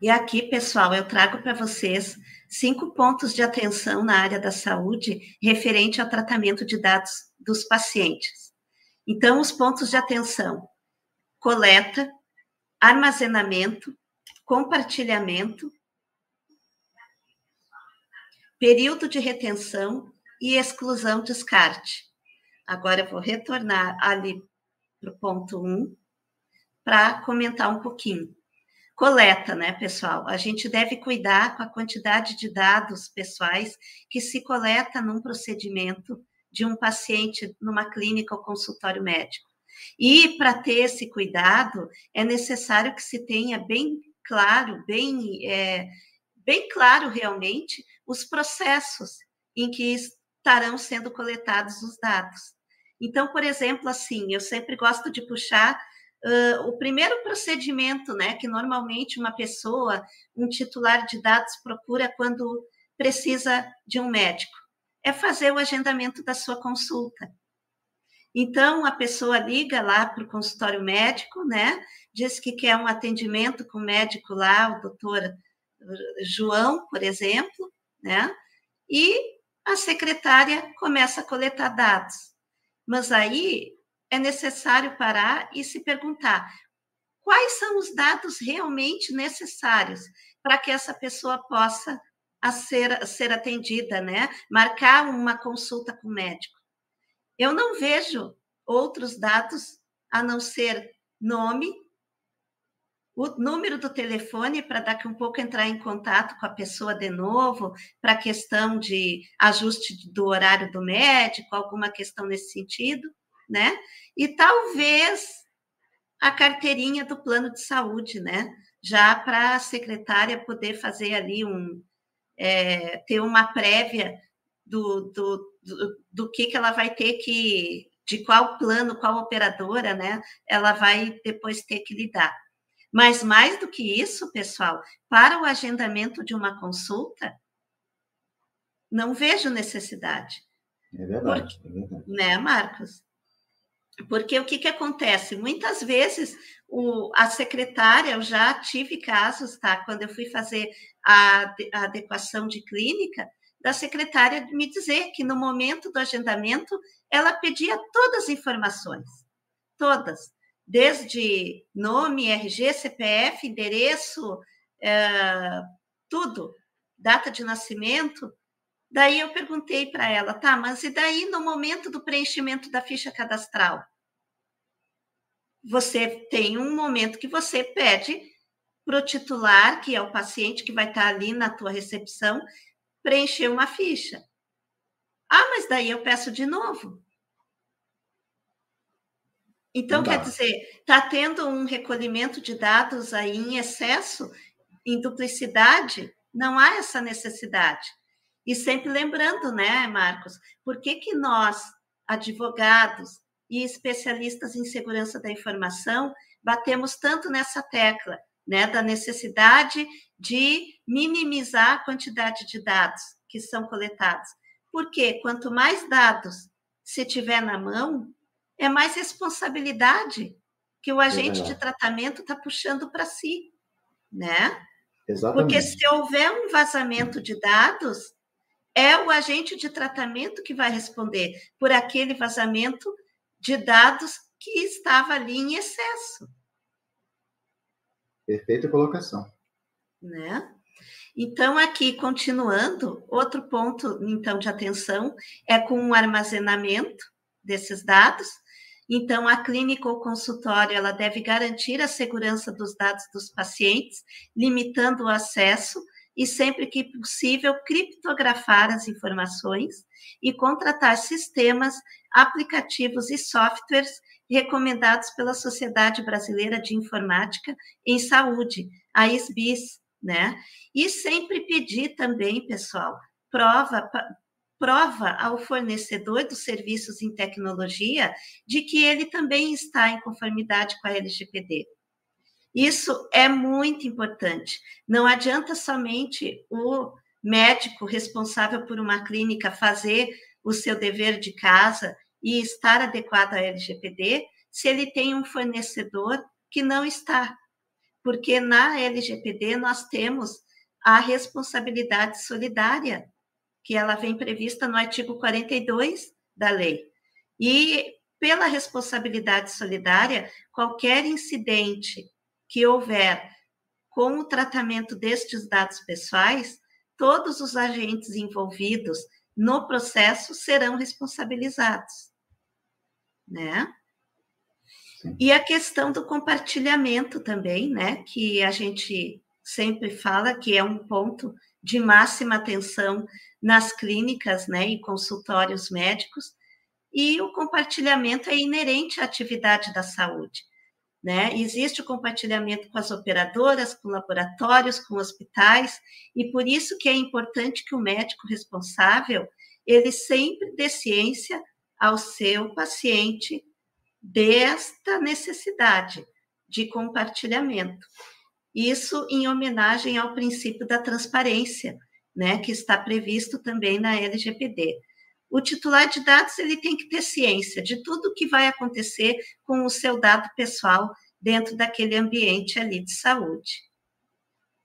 E aqui, pessoal, eu trago para vocês 5 pontos de atenção na área da saúde referente ao tratamento de dados dos pacientes. Então, os pontos de atenção: coleta, armazenamento, compartilhamento, período de retenção e exclusão, descarte. Agora eu vou retornar ali para o ponto 1 para comentar um pouquinho. Coleta, né, pessoal? A gente deve cuidar com a quantidade de dados pessoais que se coleta num procedimento de um paciente numa clínica ou consultório médico. E para ter esse cuidado, é necessário que se tenha bem claro, bem claro realmente, os processos em que estarão sendo coletados os dados. Então, por exemplo, assim, eu sempre gosto de puxar o primeiro procedimento, né, que normalmente uma pessoa, um titular de dados procura quando precisa de um médico, é fazer o agendamento da sua consulta. Então, a pessoa liga lá para o consultório médico, né, diz que quer um atendimento com o médico lá, o doutor João, por exemplo, né, e a secretária começa a coletar dados. Mas aí é necessário parar e se perguntar quais são os dados realmente necessários para que essa pessoa possa ser atendida, né? Marcar uma consulta com o médico. Eu não vejo outros dados a não ser nome, o número do telefone para daqui um pouco entrar em contato com a pessoa de novo, para a questão de ajuste do horário do médico, alguma questão nesse sentido, né? E talvez a carteirinha do plano de saúde, né? Já para a secretária poder fazer ali ter uma prévia do que ela vai ter que, de qual plano, qual operadora, né? Ela vai depois ter que lidar. Mas mais do que isso, pessoal, para o agendamento de uma consulta, não vejo necessidade. É verdade, é verdade. Né, Marcos? Porque o que acontece? Muitas vezes a secretária, eu já tive casos, tá? Quando eu fui fazer a adequação de clínica, da secretária me dizer que no momento do agendamento ela pedia todas as informações, todas, desde nome, RG, CPF, endereço, tudo, data de nascimento. Daí eu perguntei para ela, tá, mas e daí no momento do preenchimento da ficha cadastral? Você tem um momento que você pede para o titular, que é o paciente que vai estar ali na tua recepção, preencher uma ficha. Ah, mas daí eu peço de novo. Então, quer dizer, está tendo um recolhimento de dados aí em excesso, em duplicidade, não há essa necessidade. E sempre lembrando, né, Marcos, por que nós, advogados e especialistas em segurança da informação, batemos tanto nessa tecla, né, da necessidade de minimizar a quantidade de dados que são coletados? Porque quanto mais dados se tiver na mão, é mais responsabilidade que o agente de tratamento está puxando para si, né? Exatamente. Porque se houver um vazamento de dados, é o agente de tratamento que vai responder por aquele vazamento de dados que estava ali em excesso. Perfeita colocação. Né? Então, aqui, continuando, outro ponto, então, de atenção é com o armazenamento desses dados. Então, a clínica ou consultório, ela deve garantir a segurança dos dados dos pacientes, limitando o acesso e, sempre que possível, criptografar as informações e contratar sistemas, aplicativos e softwares recomendados pela Sociedade Brasileira de Informática em Saúde, a SBIS, né? E sempre pedir também, pessoal, prova ao fornecedor dos serviços em tecnologia de que ele também está em conformidade com a LGPD. Isso é muito importante. Não adianta somente o médico responsável por uma clínica fazer o seu dever de casa e estar adequado à LGPD se ele tem um fornecedor que não está. Porque na LGPD nós temos a responsabilidade solidária, que ela vem prevista no artigo 42 da lei. E pela responsabilidade solidária, qualquer incidente que houver com o tratamento destes dados pessoais, todos os agentes envolvidos no processo serão responsabilizados, né? E a questão do compartilhamento também, né, que a gente sempre fala que é um ponto de máxima atenção nas clínicas, né, e consultórios médicos, e o compartilhamento é inerente à atividade da saúde, né? Existe o compartilhamento com as operadoras, com laboratórios, com hospitais, e por isso que é importante que o médico responsável, ele sempre dê ciência ao seu paciente desta necessidade de compartilhamento. Isso em homenagem ao princípio da transparência, né, que está previsto também na LGPD. O titular de dados ele tem que ter ciência de tudo que vai acontecer com o seu dado pessoal dentro daquele ambiente ali de saúde.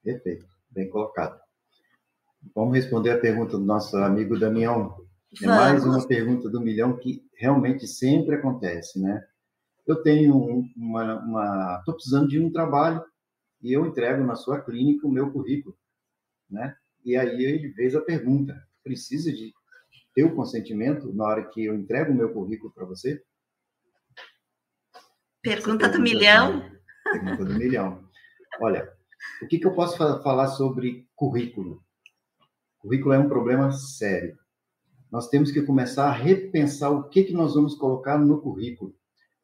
Perfeito, bem colocado. Vamos responder a pergunta do nosso amigo Damião. É mais uma pergunta do milhão que realmente sempre acontece, né? eu tenho estou precisando de um trabalho e eu entrego na sua clínica o meu currículo, né? E aí ele fez a pergunta: precisa de ter o consentimento na hora que eu entrego o meu currículo para você? Pergunta do milhão. Pergunta do milhão. Olha, o que eu posso falar sobre currículo? Currículo é um problema sério. Nós temos que começar a repensar o que nós vamos colocar no currículo.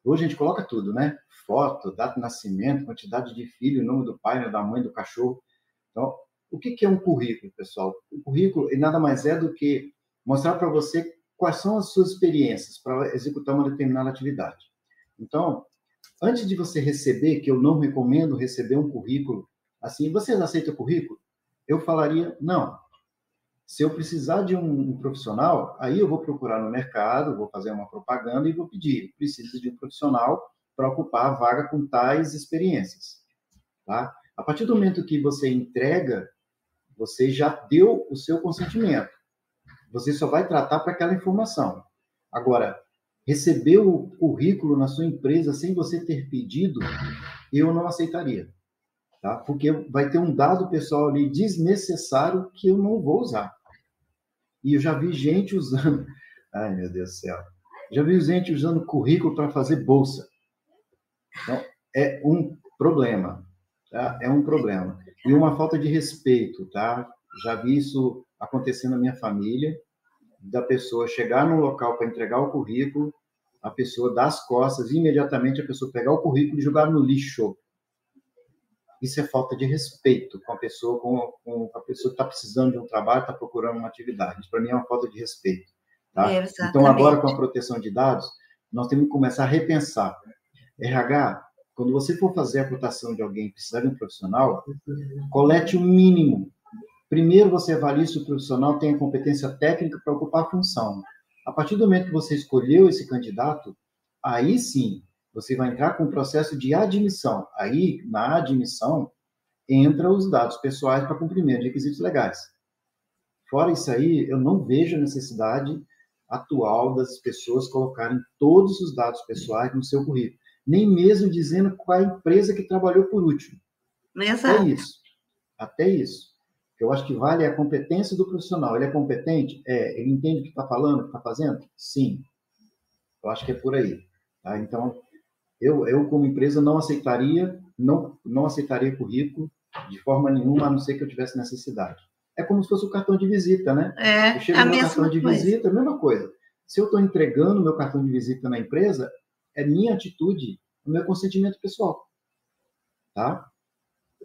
Hoje a gente coloca tudo, né? Foto, data de nascimento, quantidade de filho, nome do pai, da mãe, do cachorro. Então, o que é um currículo, pessoal? O currículo nada mais é do que mostrar para você quais são as suas experiências para executar uma determinada atividade. Então, antes de você receber, que eu não recomendo receber um currículo, assim, vocês aceitam o currículo? Eu falaria, não. Se eu precisar de um profissional, aí eu vou procurar no mercado, vou fazer uma propaganda e vou pedir, preciso de um profissional para ocupar a vaga com tais experiências. Tá? A partir do momento que você entrega, você já deu o seu consentimento. Você só vai tratar para aquela informação. Agora, receber o currículo na sua empresa sem você ter pedido, eu não aceitaria. Tá? Porque vai ter um dado pessoal ali desnecessário que eu não vou usar. E eu já vi gente usando... Ai, meu Deus do céu. Já vi gente usando currículo para fazer bolsa. Então, é um problema. Tá? É um problema. E uma falta de respeito. Tá? Já vi isso acontecer na minha família, da pessoa chegar no local para entregar o currículo, a pessoa dar as costas, e imediatamente a pessoa pegar o currículo e jogar no lixo. Isso é falta de respeito com a pessoa, com a pessoa que está precisando de um trabalho, está procurando uma atividade. Isso, para mim, é uma falta de respeito. Tá? Então, agora, com a proteção de dados, nós temos que começar a repensar. RH, quando você for fazer a cotação de alguém que precisar de um profissional, colete o mínimo. Primeiro, você avalia se o profissional tem a competência técnica para ocupar a função. A partir do momento que você escolheu esse candidato, aí sim, você vai entrar com o processo de admissão. Aí, na admissão, entra os dados pessoais para cumprimento de requisitos legais. Fora isso aí, eu não vejo a necessidade atual das pessoas colocarem todos os dados pessoais no seu currículo. Nem mesmo dizendo qual a empresa que trabalhou por último. Exato. Até isso. Até isso. Eu acho que vale a competência do profissional. Ele é competente? É. Ele entende o que está falando, o que está fazendo? Sim. Eu acho que é por aí. Tá? Então, eu como empresa não aceitaria currículo de forma nenhuma, a não ser que eu tivesse necessidade. É como se fosse o cartão de visita, né? Eu chego no meu cartão de visita, a mesma coisa. Se eu estou entregando meu cartão de visita na empresa, é minha atitude, o meu consentimento pessoal. Tá?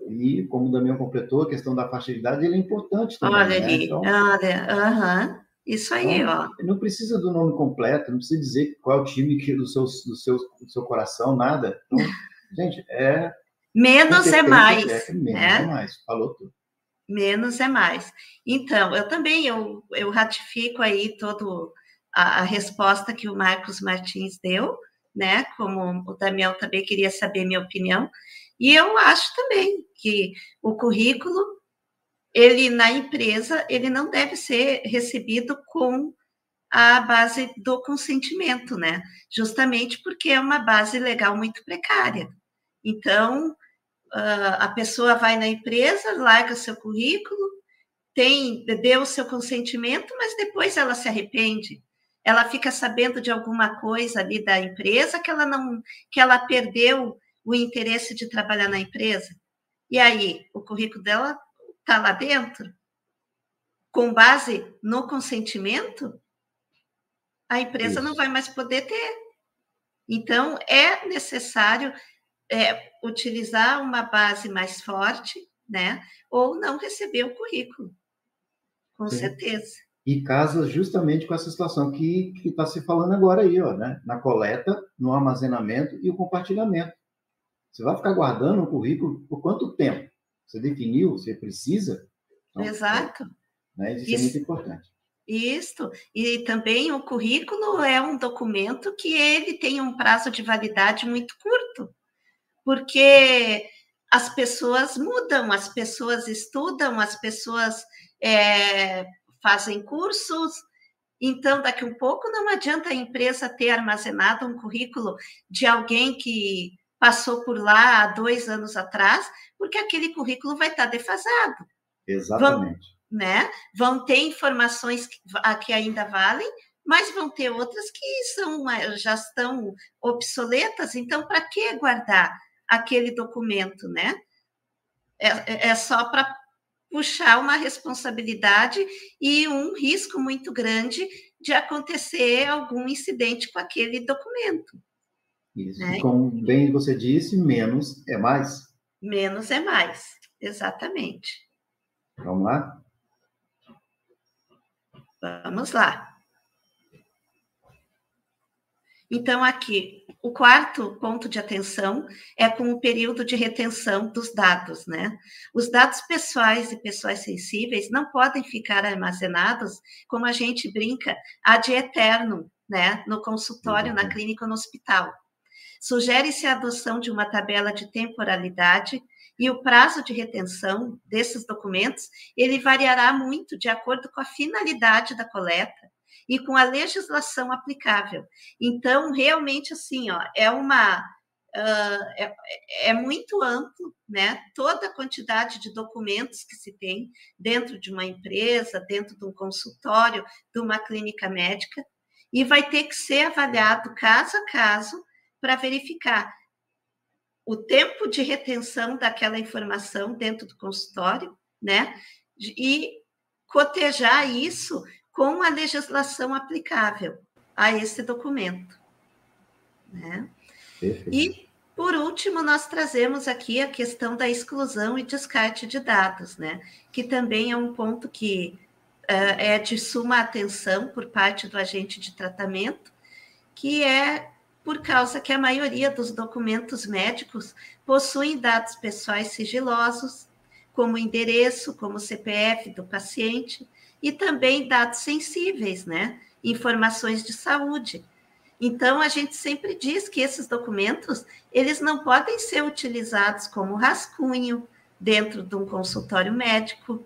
E, como o Damião completou, a questão da faixa de idade, ele é importante também. Olha né? ali, Então, olha, isso aí, então, ó. Não precisa do nome completo, não precisa dizer qual é o time do seu coração, nada. Então, gente, menos é mais, técnica, menos né? é mais, falou tudo. Menos é mais. Então, eu também, eu ratifico aí toda a resposta que o Marcos Martins deu, né? Como o Damião também queria saber minha opinião. E eu acho também que o currículo, ele na empresa, ele não deve ser recebido com a base do consentimento, né? Justamente porque é uma base legal muito precária. Então, a pessoa vai na empresa, larga seu currículo, deu o seu consentimento, mas depois ela se arrepende. Ela fica sabendo de alguma coisa ali da empresa que ela perdeu o interesse de trabalhar na empresa. E aí, o currículo dela está lá dentro, com base no consentimento, a empresa não vai mais poder ter. Então, é necessário utilizar uma base mais forte, né? Ou não receber o currículo, com certeza. E casa justamente com essa situação que está se falando agora aí, ó, né? Na coleta, no armazenamento e o compartilhamento. Você vai ficar guardando um currículo por quanto tempo? Você definiu? Você precisa? Então, exato. Isso é muito importante. Isso. E também o currículo é um documento que ele tem um prazo de validade muito curto, porque as pessoas mudam, as pessoas estudam, as pessoas fazem cursos, Então, daqui um pouco, não adianta a empresa ter armazenado um currículo de alguém que passou por lá há 2 anos atrás, porque aquele currículo vai estar defasado. Exatamente. Vão ter informações que ainda valem, mas vão ter outras que já estão obsoletas. Então, para que guardar aquele documento, né? É só para puxar uma responsabilidade e um risco muito grande de acontecer algum incidente com aquele documento. Isso. Né? Como bem você disse, menos é mais. Menos é mais, exatamente. Vamos lá? Vamos lá. Então, aqui, o quarto ponto de atenção é com o período de retenção dos dados, né? Os dados pessoais e pessoais sensíveis não podem ficar armazenados, como a gente brinca, ad eternum, né? No consultório, na clínica ou no hospital. Sugere-se a adoção de uma tabela de temporalidade e o prazo de retenção desses documentos, ele variará muito de acordo com a finalidade da coleta e com a legislação aplicável. Então, realmente, assim, ó, é muito amplo, né? Toda a quantidade de documentos que se tem dentro de uma empresa, dentro de um consultório, de uma clínica médica, e vai ter que ser avaliado caso a caso para verificar o tempo de retenção daquela informação dentro do consultório, né? E cotejar isso com a legislação aplicável a esse documento, né? E, por último, nós trazemos aqui a questão da exclusão e descarte de dados, né? Que também é um ponto que é de suma atenção por parte do agente de tratamento, que é por causa que a maioria dos documentos médicos possuem dados pessoais sigilosos, como endereço, como CPF do paciente, e também dados sensíveis, né? Informações de saúde. Então, a gente sempre diz que esses documentos, eles não podem ser utilizados como rascunho dentro de um consultório médico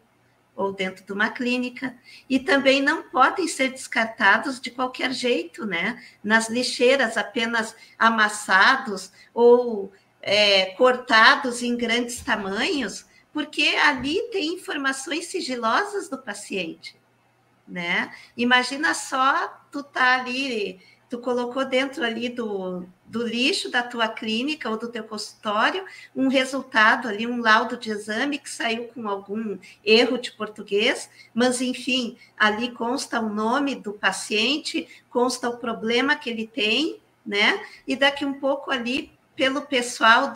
ou dentro de uma clínica, e também não podem ser descartados de qualquer jeito, né? Nas lixeiras, apenas amassados ou cortados em grandes tamanhos, porque ali tem informações sigilosas do paciente, né? Imagina só, tu tá ali, tu colocou dentro ali do lixo da tua clínica ou do teu consultório um resultado ali, um laudo de exame que saiu com algum erro de português, mas enfim, ali consta o nome do paciente, consta o problema que ele tem, né? E daqui um pouco ali, pelo pessoal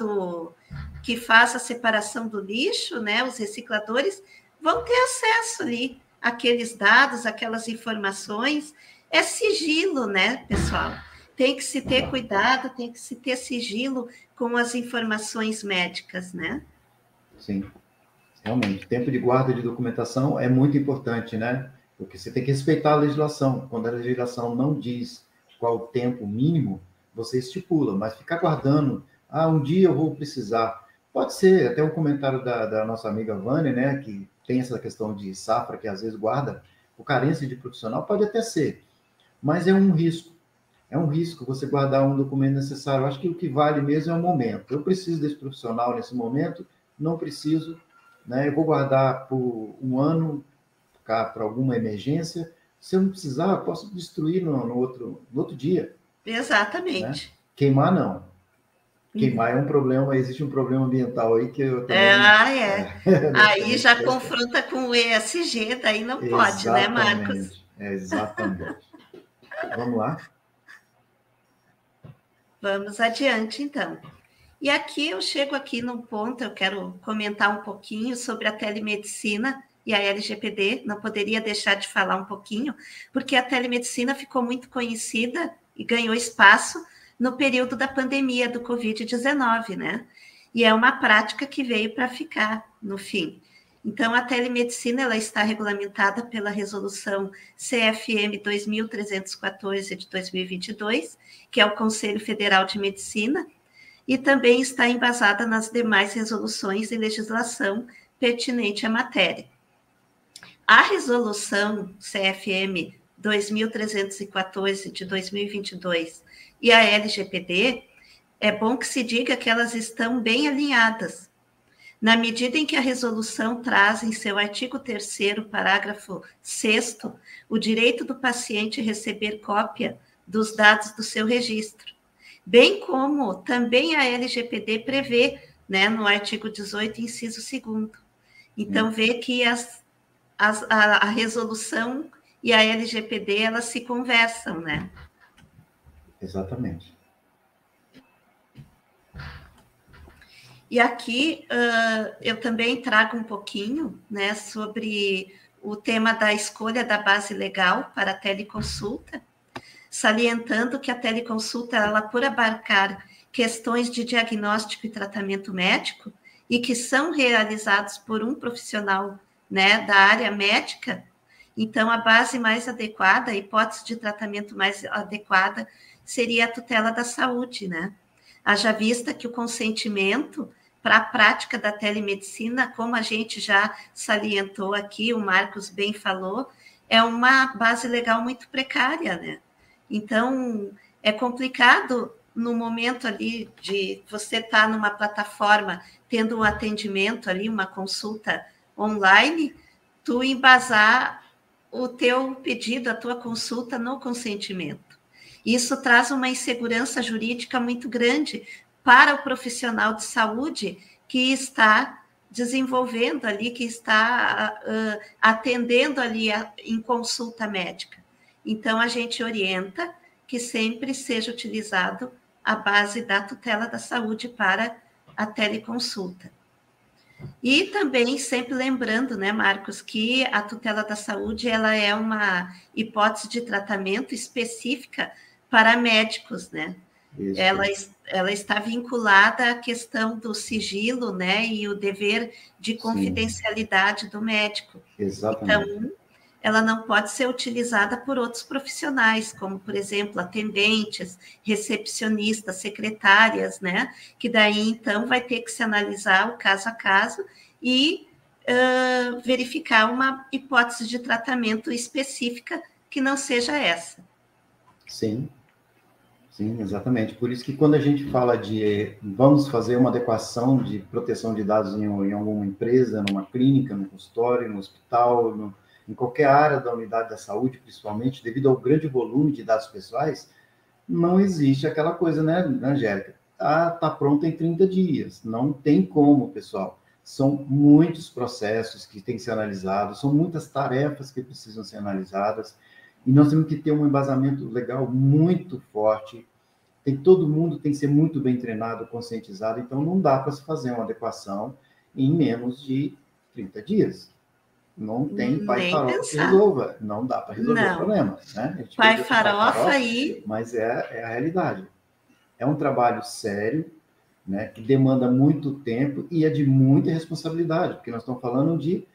que faz a separação do lixo, né? Os recicladores vão ter acesso ali àqueles dados, aquelas informações. É sigilo, né, pessoal? Tem que se ter cuidado, tem que se ter sigilo com as informações médicas, né? Sim, realmente. Tempo de guarda de documentação é muito importante, né? Porque você tem que respeitar a legislação. Quando a legislação não diz qual o tempo mínimo, você estipula, mas ficar guardando, um dia eu vou precisar. Pode ser, até um comentário da nossa amiga Vânia, né, que tem essa questão de safra, que às vezes guarda, por carência de profissional, pode até ser, mas é um risco. É um risco você guardar um documento necessário. Eu acho que o que vale mesmo é o momento. Eu preciso desse profissional nesse momento, não preciso, né? Eu vou guardar por um ano para alguma emergência. Se eu não precisar, eu posso destruir no outro dia. Exatamente. Né? Queimar, não. Queimar é um problema, existe um problema ambiental aí que eu também... Aí já confronta com o ESG, daí não pode, né, Marcos? Exatamente. Vamos lá? Vamos adiante, então. E aqui eu chego aqui num ponto, eu quero comentar um pouquinho sobre a telemedicina e a LGPD, não poderia deixar de falar um pouquinho, porque a telemedicina ficou muito conhecida e ganhou espaço no período da pandemia do Covid-19, né? E é uma prática que veio para ficar, no fim. Então, a telemedicina ela está regulamentada pela resolução CFM 2314 de 2022, que é o Conselho Federal de Medicina, e também está embasada nas demais resoluções e legislação pertinente à matéria. A resolução CFM 2314 de 2022 e a LGPD, é bom que se diga que elas estão bem alinhadas. Na medida em que a resolução traz em seu artigo 3º, parágrafo 6º, o direito do paciente receber cópia dos dados do seu registro, bem como também a LGPD prevê, né, no artigo 18, inciso 2º. Então, vê que a resolução e a LGPD, elas se conversam, né? Exatamente. E aqui eu também trago um pouquinho, né, sobre o tema da escolha da base legal para a teleconsulta, salientando que a teleconsulta, ela, por abarcar questões de diagnóstico e tratamento médico, e que são realizados por um profissional, né, da área médica, então a base mais adequada, a hipótese de tratamento mais adequada, seria a tutela da saúde, né? Haja vista que o consentimento para a prática da telemedicina, como a gente já salientou aqui, o Marcos bem falou, é uma base legal muito precária, né? Então, é complicado no momento ali de você estar numa plataforma, tendo um atendimento ali, uma consulta online, tu embasar o teu pedido, a tua consulta no consentimento. Isso traz uma insegurança jurídica muito grande para o profissional de saúde que está desenvolvendo ali, que está atendendo ali em consulta médica. Então, a gente orienta que sempre seja utilizado a base da tutela da saúde para a teleconsulta. E também sempre lembrando, né, Marcos, que a tutela da saúde, ela é uma hipótese de tratamento específica para médicos, né? Ela está vinculada à questão do sigilo, né, e o dever de confidencialidade do médico. Exatamente. Então, ela não pode ser utilizada por outros profissionais, como, por exemplo, atendentes, recepcionistas, secretárias, né? Que daí, então, vai ter que se analisar o caso a caso e verificar uma hipótese de tratamento específica que não seja essa. Sim, sim, exatamente. Por isso que quando a gente fala de vamos fazer uma adequação de proteção de dados em alguma empresa, numa clínica, no consultório, no hospital, em qualquer área da unidade da saúde, principalmente, devido ao grande volume de dados pessoais, não existe aquela coisa, né, Angélica? Tá pronto em 30 dias. Não tem como, pessoal. São muitos processos que têm que ser analisados, são muitas tarefas que precisam ser analisadas, e nós temos que ter um embasamento legal muito forte. Todo mundo tem que ser muito bem treinado, conscientizado, então não dá para se fazer uma adequação em menos de 30 dias. Não tem pai farofa que resolva. Não dá para resolver o problema. Né? A gente pai farofa aí. Mas é a realidade. É um trabalho sério, né, que demanda muito tempo e é de muita responsabilidade, porque nós estamos falando de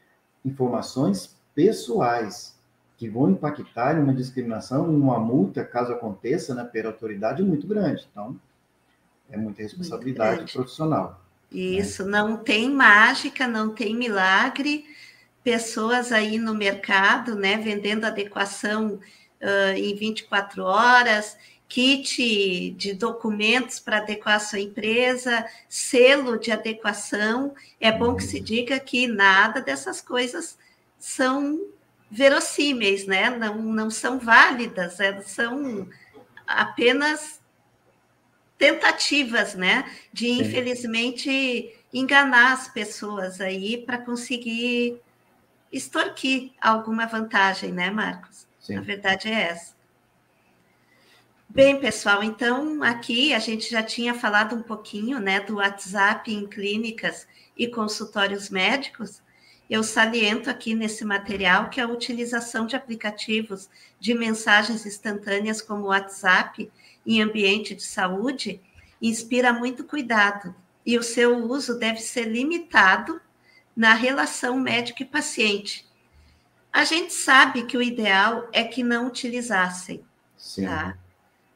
informações pessoais que vão impactar em uma discriminação, em uma multa, caso aconteça, né, pela autoridade, muito grande. Então, é muita responsabilidade profissional. Isso, né? Não tem mágica, não tem milagre. Pessoas aí no mercado, né, vendendo adequação em 24 horas, kit de documentos para adequar a sua empresa, selo de adequação. É bom que se diga que nada dessas coisas são verossímeis, né? Não são válidas, elas são apenas tentativas, né, de, infelizmente, enganar as pessoas aí para conseguir extorquir alguma vantagem, né, Marcos? Sim. A verdade é essa. Bem, pessoal, então aqui a gente já tinha falado um pouquinho, né, do WhatsApp em clínicas e consultórios médicos. Eu saliento aqui nesse material que a utilização de aplicativos de mensagens instantâneas como o WhatsApp em ambiente de saúde inspira muito cuidado e o seu uso deve ser limitado na relação médico e paciente. A gente sabe que o ideal é que não utilizassem, tá?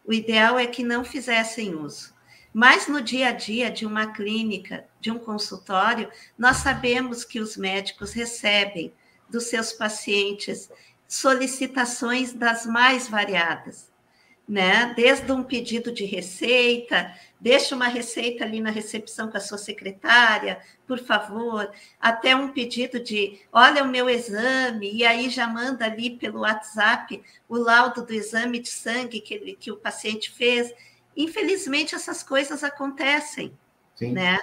O ideal é que não fizessem uso. Mas no dia a dia de uma clínica, de um consultório, nós sabemos que os médicos recebem dos seus pacientes solicitações das mais variadas, né? Desde um pedido de receita, deixa uma receita ali na recepção com a sua secretária, por favor, até um pedido de, olha o meu exame, e aí já manda ali pelo WhatsApp o laudo do exame de sangue que o paciente fez. Infelizmente, essas coisas acontecem, Sim. né?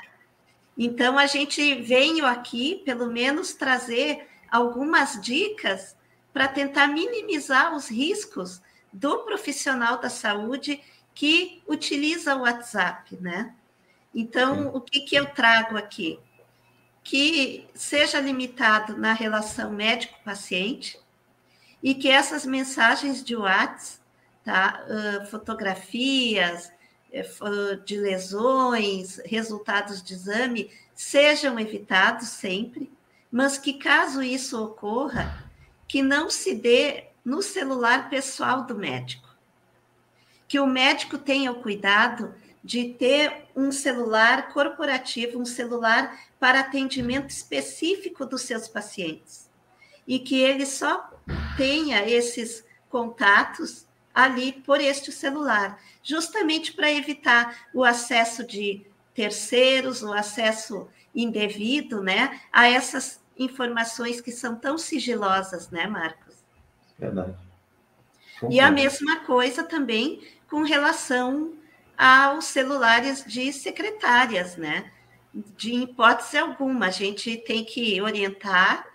Então, a gente veio aqui, pelo menos, trazer algumas dicas para tentar minimizar os riscos do profissional da saúde que utiliza o WhatsApp, né? Então, o que eu trago aqui? Que seja limitado na relação médico-paciente e que essas mensagens de WhatsApp, tá? Fotografias de lesões, resultados de exame, sejam evitados sempre, mas que, caso isso ocorra, que não se dê no celular pessoal do médico. Que o médico tenha o cuidado de ter um celular corporativo, um celular para atendimento específico dos seus pacientes. E que ele só tenha esses contatos ali por este celular, justamente para evitar o acesso de terceiros, o acesso indevido, né, a essas informações que são tão sigilosas, né, Marcos? Verdade. E a mesma coisa também com relação aos celulares de secretárias, né? De hipótese alguma, a gente tem que orientar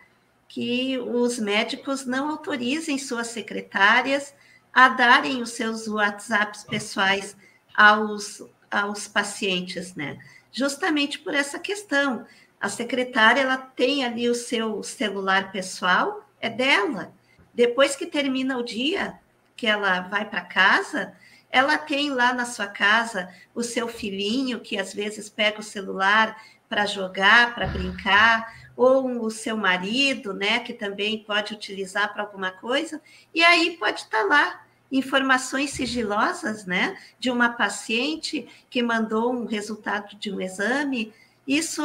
que os médicos não autorizem suas secretárias a darem os seus WhatsApps pessoais aos pacientes, né? Justamente por essa questão. A secretária, ela tem ali o seu celular pessoal, é dela. Depois que termina o dia, que ela vai para casa, ela tem lá na sua casa o seu filhinho, que às vezes pega o celular para jogar, para brincar, ou o seu marido, né, que também pode utilizar para alguma coisa, e aí pode estar lá informações sigilosas, né, de uma paciente que mandou um resultado de um exame. Isso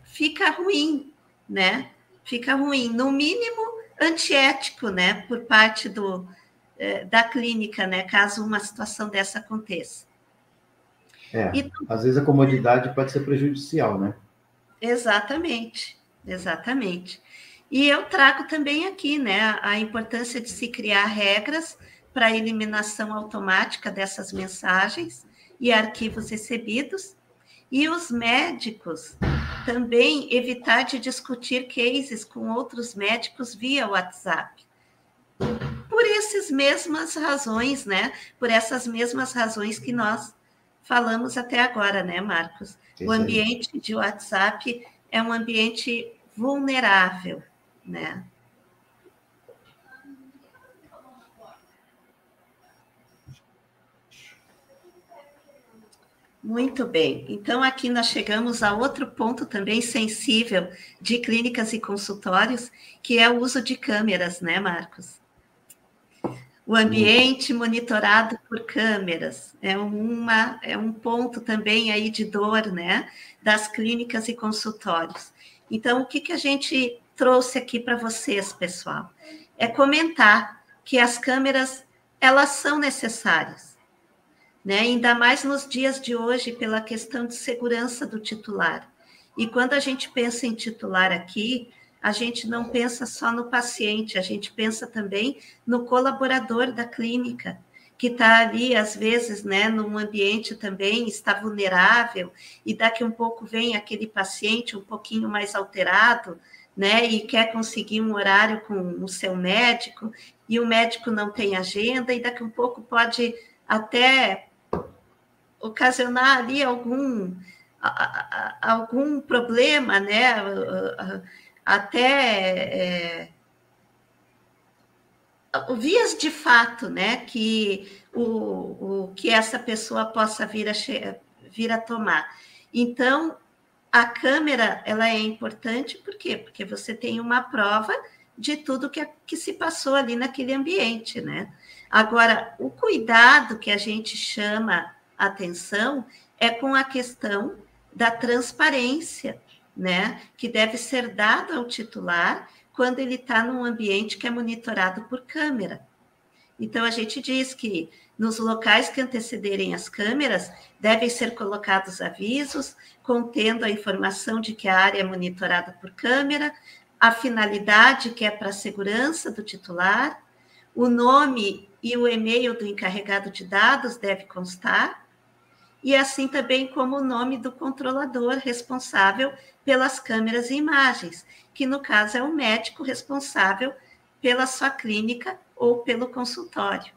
fica ruim, né? Fica ruim, no mínimo antiético, né, por parte da clínica, né, caso uma situação dessa aconteça. Às vezes a comodidade pode ser prejudicial, né? Exatamente, exatamente. E eu trago também aqui, né, a importância de se criar regras para a eliminação automática dessas mensagens e arquivos recebidos, e os médicos também evitar de discutir cases com outros médicos via WhatsApp. Por essas mesmas razões, né? Por essas mesmas razões que nós falamos até agora, né, Marcos? O ambiente de WhatsApp é um ambiente vulnerável, né? Muito bem. Então, aqui nós chegamos a outro ponto também sensível de clínicas e consultórios, que é o uso de câmeras, né, Marcos? O ambiente monitorado por câmeras é um ponto também aí de dor, né, das clínicas e consultórios. Então, o que a gente trouxe aqui para vocês, pessoal? É comentar que as câmeras, elas são necessárias, né? Ainda mais nos dias de hoje, pela questão de segurança do titular. E quando a gente pensa em titular aqui, a gente não pensa só no paciente, a gente pensa também no colaborador da clínica, que está ali, às vezes, né, num ambiente também, está vulnerável, e daqui um pouco vem aquele paciente um pouquinho mais alterado, né, e quer conseguir um horário com o seu médico, e o médico não tem agenda, e daqui um pouco pode até ocasionar ali algum problema, né? Até vias de fato, né? Que que essa pessoa possa vir a tomar. Então, a câmera, ela é importante, por quê? Porque você tem uma prova de tudo que se passou ali naquele ambiente, né? Agora, o cuidado que a gente chama atenção é com a questão da transparência, né? Que deve ser dada ao titular quando ele está num ambiente que é monitorado por câmera. Então, a gente diz que nos locais que antecederem as câmeras, devem ser colocados avisos contendo a informação de que a área é monitorada por câmera, a finalidade que é para a segurança do titular, o nome e o e-mail do encarregado de dados deve constar, e assim também como o nome do controlador responsável pelas câmeras e imagens, que no caso é o médico responsável pela sua clínica ou pelo consultório.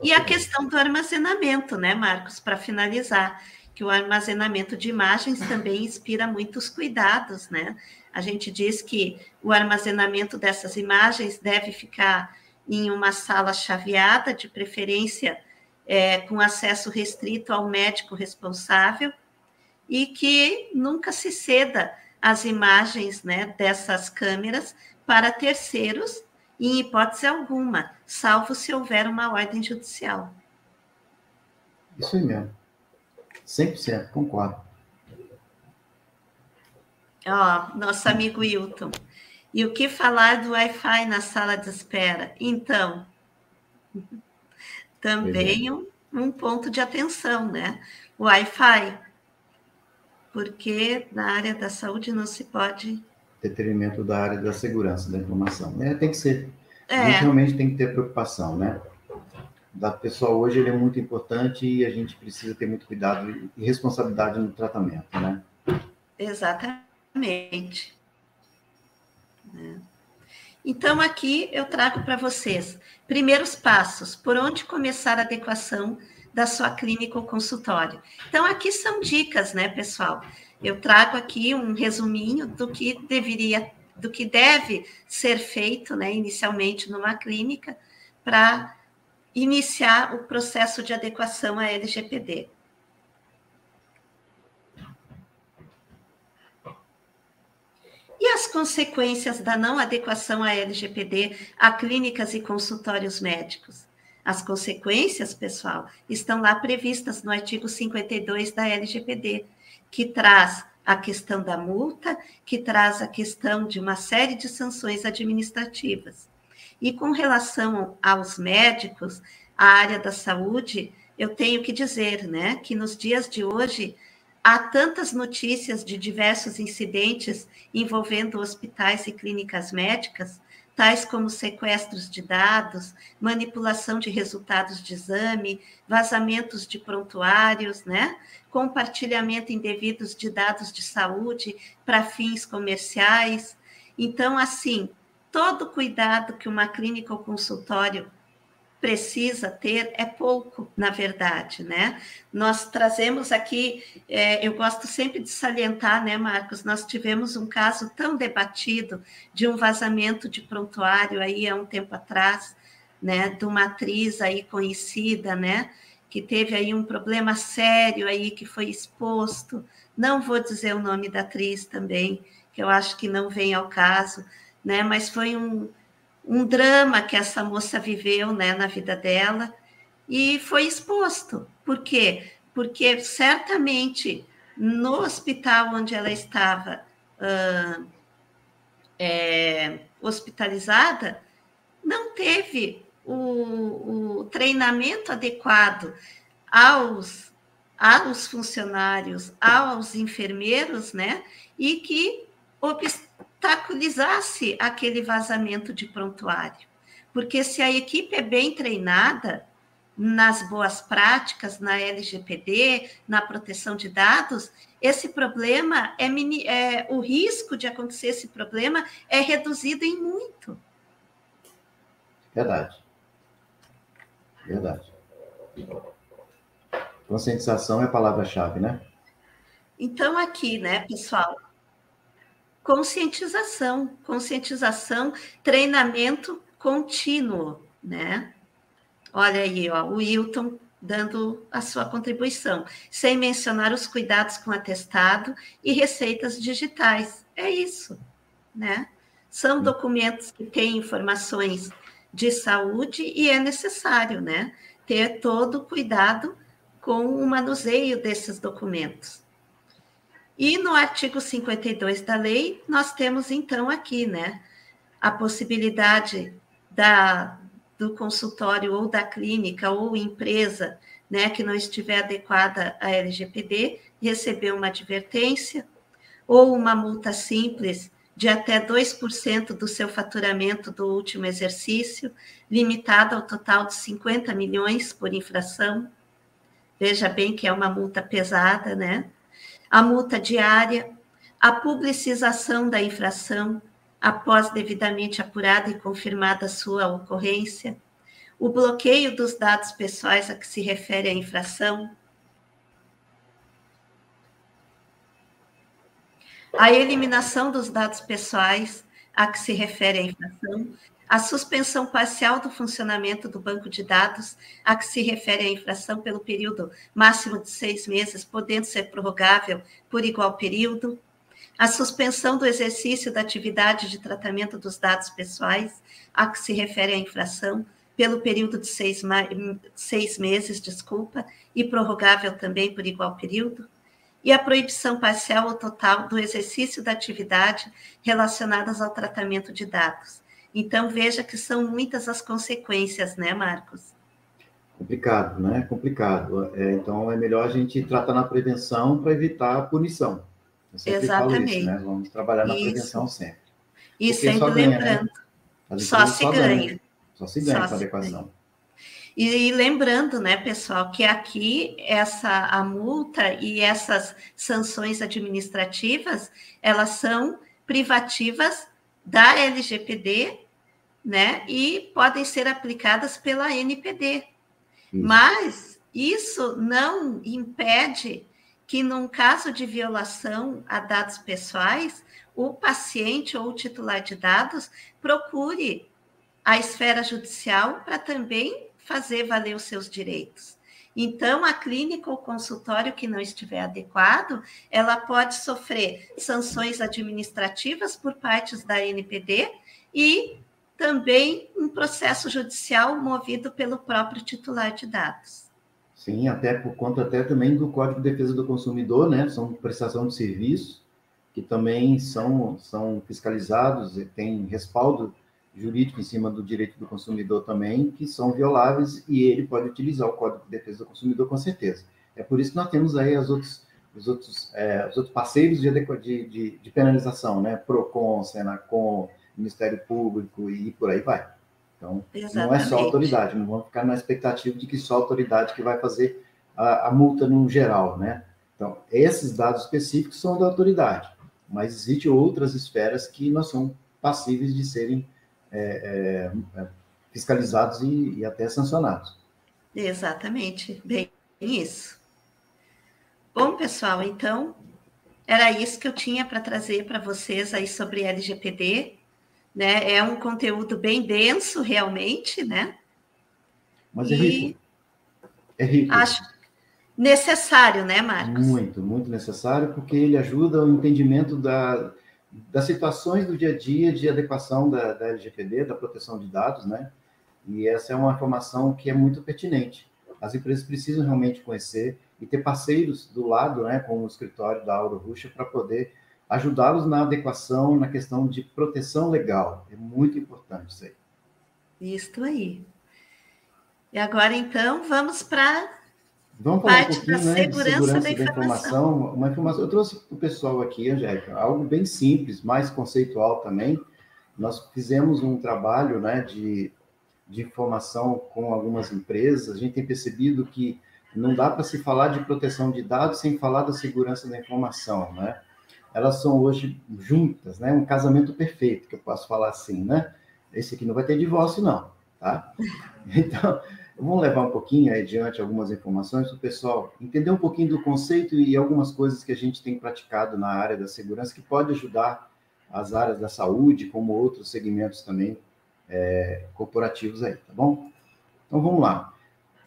E a questão do armazenamento, né, Marcos, para finalizar, que o armazenamento de imagens também inspira muitos cuidados, né? A gente diz que o armazenamento dessas imagens deve ficar em uma sala chaveada, de preferência com acesso restrito ao médico responsável, e que nunca se ceda as imagens, né, dessas câmeras para terceiros, em hipótese alguma, salvo se houver uma ordem judicial. Isso aí mesmo. 100%, concordo. Ó, nosso amigo Hilton. E o que falar do Wi-Fi na sala de espera? Então, também um ponto de atenção, né? O Wi-Fi, porque na área da saúde não se pode... Detrimento da área da segurança da informação. Tem que ser. A gente realmente tem que ter preocupação, né? Da pessoa hoje, ele é muito importante e a gente precisa ter muito cuidado e responsabilidade no tratamento, né? Exatamente. Então, aqui eu trago para vocês primeiros passos, por onde começar a adequação da sua clínica ou consultório. Então, aqui são dicas, né, pessoal? Eu trago aqui um resuminho do que deve ser feito, né, inicialmente numa clínica, para iniciar o processo de adequação à LGPD. E as consequências da não adequação à LGPD a clínicas e consultórios médicos? As consequências, pessoal, estão lá previstas no artigo 52 da LGPD, que traz a questão da multa, que traz a questão de uma série de sanções administrativas. E com relação aos médicos, a área da saúde, eu tenho que dizer, né, que nos dias de hoje há tantas notícias de diversos incidentes envolvendo hospitais e clínicas médicas, tais como sequestros de dados, manipulação de resultados de exame, vazamentos de prontuários, né? Compartilhamento indevidos de dados de saúde para fins comerciais. Então, assim, todo cuidado que uma clínica ou consultório precisa ter é pouco, na verdade, né? Nós trazemos aqui, eu gosto sempre de salientar, né, Marcos, nós tivemos um caso tão debatido de um vazamento de prontuário aí há um tempo atrás, né, de uma atriz aí conhecida, né, que teve aí um problema sério aí que foi exposto, não vou dizer o nome da atriz também, que eu acho que não vem ao caso, né, mas foi um drama que essa moça viveu, né, na vida dela, e foi exposto. Por quê? Porque certamente no hospital onde ela estava hospitalizada, não teve o treinamento adequado aos funcionários, aos enfermeiros, né, e que obstaculizasse aquele vazamento de prontuário. Porque se a equipe é bem treinada nas boas práticas, na LGPD, na proteção de dados, esse problema, o risco de acontecer esse problema é reduzido em muito. Verdade. Verdade. Conscientização é a palavra-chave, né? Então, aqui, né, pessoal, conscientização, treinamento contínuo, né? Olha aí, ó, o Hilton dando a sua contribuição, sem mencionar os cuidados com atestado e receitas digitais. É isso, né? São documentos que têm informações de saúde e é necessário, né, ter todo o cuidado com o manuseio desses documentos. E no artigo 52 da lei, nós temos, então, aqui, né, a possibilidade do consultório ou da clínica ou empresa, né, que não estiver adequada à LGPD, receber uma advertência ou uma multa simples de até 2% do seu faturamento do último exercício, limitada ao total de 50 milhões por infração. Veja bem que é uma multa pesada, né? A multa diária, a publicização da infração, após devidamente apurada e confirmada a sua ocorrência, o bloqueio dos dados pessoais a que se refere a infração, a eliminação dos dados pessoais a que se refere a infração, a suspensão parcial do funcionamento do banco de dados a que se refere a infração pelo período máximo de 6 meses, podendo ser prorrogável por igual período, a suspensão do exercício da atividade de tratamento dos dados pessoais a que se refere a infração pelo período de 6 meses, e prorrogável também por igual período, e a proibição parcial ou total do exercício da atividade relacionadas ao tratamento de dados. Então, veja que são muitas as consequências, né, Marcos? Complicado, né? Complicado. Então, é melhor a gente tratar na prevenção para evitar a punição. Eu sempre falo isso, né? Vamos trabalhar na prevenção sempre. E porque sempre só ganha, lembrando, né? só se ganha. Só se ganha com a adequação. E lembrando, né, pessoal, que aqui a multa e essas sanções administrativas, elas são privativas da LGPD, né, e podem ser aplicadas pela NPD. Isso. Mas isso não impede que, num caso de violação a dados pessoais, o paciente ou o titular de dados procure a esfera judicial para também fazer valer os seus direitos. Então, a clínica ou consultório que não estiver adequado, ela pode sofrer sanções administrativas por partes da NPD e também um processo judicial movido pelo próprio titular de dados. Sim, até por conta até também do Código de Defesa do Consumidor, né? São prestação de serviço, que também são fiscalizados e tem respaldo jurídico em cima do direito do consumidor também, que são violáveis e ele pode utilizar o Código de Defesa do Consumidor com certeza. É por isso que nós temos aí os outros parceiros de penalização, né? PROCON, SENACON, Ministério Público e por aí vai. Então, exatamente, não é só a autoridade, não vamos ficar na expectativa de que só a autoridade que vai fazer a multa no geral, né? Então, esses dados específicos são da autoridade, mas existem outras esferas que não são passíveis de serem fiscalizados e até sancionados. Exatamente, bem isso. Bom, pessoal, então, era isso que eu tinha para trazer para vocês aí sobre LGPD, né? É um conteúdo bem denso, realmente, né? Mas é rico. É rico. Acho necessário, né, Marcos? Muito, muito necessário, porque ele ajuda o entendimento das situações do dia a dia de adequação da LGPD, da proteção de dados, né? E essa é uma informação que é muito pertinente. As empresas precisam realmente conhecer e ter parceiros do lado, né, como o escritório da Auro Rucha, para poder ajudá-los na adequação, na questão de proteção legal. É muito importante isso aí. Isso aí. E agora, então, vamos para vamos falar um pouquinho, né, de segurança da informação. Uma informação. Eu trouxe para o pessoal aqui, Angélica, algo bem simples, mais conceitual também. Nós fizemos um trabalho, né, de informação com algumas empresas. A gente tem percebido que não dá para se falar de proteção de dados sem falar da segurança da informação, né? Elas são hoje juntas, né? Um casamento perfeito, que eu posso falar assim, né? Esse aqui não vai ter divórcio, não, tá? Então, vamos levar um pouquinho adiante algumas informações para o pessoal entender um pouquinho do conceito e algumas coisas que a gente tem praticado na área da segurança que pode ajudar as áreas da saúde, como outros segmentos também corporativos aí, tá bom? Então, vamos lá.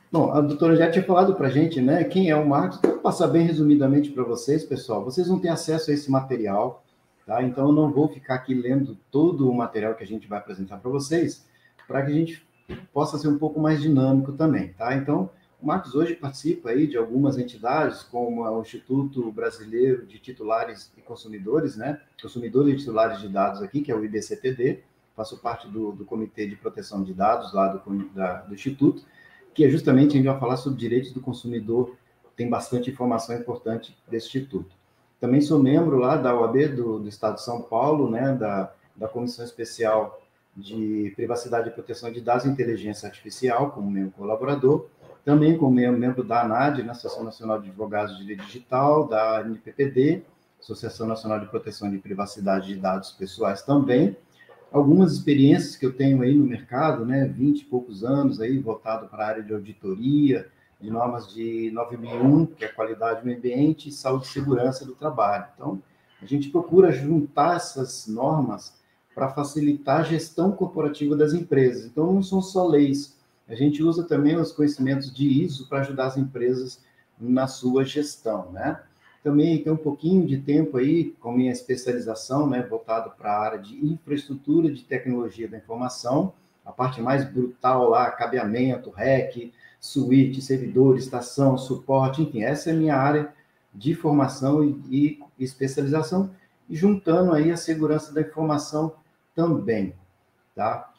Bom, a doutora já tinha falado para a gente, né, quem é o Marcos. Vou passar bem resumidamente para vocês, pessoal. Vocês não têm acesso a esse material, tá? Então, eu não vou ficar aqui lendo todo o material que a gente vai apresentar para vocês, para que a gente possa ser um pouco mais dinâmico também, tá? Então, O Marcos hoje participa aí de algumas entidades, como o Instituto Brasileiro de Titulares e Consumidores, né? Consumidores e Titulares de Dados aqui, que é o IBCTD. Faço parte do Comitê de Proteção de Dados lá do Instituto, que é justamente, a gente vai falar sobre direitos do consumidor, tem bastante informação importante desse Instituto. Também sou membro lá da OAB do Estado de São Paulo, né? Da Comissão Especial de Privacidade e Proteção de Dados e Inteligência Artificial, como membro colaborador, também como membro da ANAD, na Associação Nacional de Advogados de Direito Digital, da NPPD, Associação Nacional de Proteção de Privacidade de Dados Pessoais também. Algumas experiências que eu tenho aí no mercado, né, 20 e poucos anos aí, voltado para a área de auditoria, de normas de 9001, que é qualidade do meio ambiente, e saúde e segurança do trabalho. Então, a gente procura juntar essas normas para facilitar a gestão corporativa das empresas. Então, não são só leis, a gente usa também os conhecimentos de ISO para ajudar as empresas na sua gestão, né? Também tem um pouquinho de tempo aí, com minha especialização, né, voltado para a área de infraestrutura de tecnologia da informação, a parte mais brutal lá, cabeamento, REC, suíte, servidor, estação, suporte, enfim, essa é a minha área de formação e especialização, e juntando aí a segurança da informação também, tá?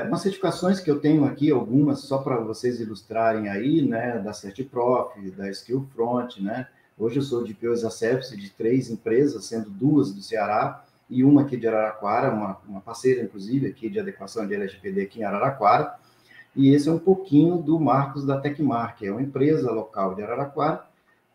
Umas certificações que eu tenho aqui, algumas, só para vocês ilustrarem aí, né, da CertiProf, da Skillfront, né? Hoje eu sou de POs Service de 3 empresas, sendo 2 do Ceará e uma aqui de Araraquara, uma parceira, inclusive, aqui de adequação de LGPD aqui em Araraquara. E esse é um pouquinho do Marcos da Tecmar, que é uma empresa local de Araraquara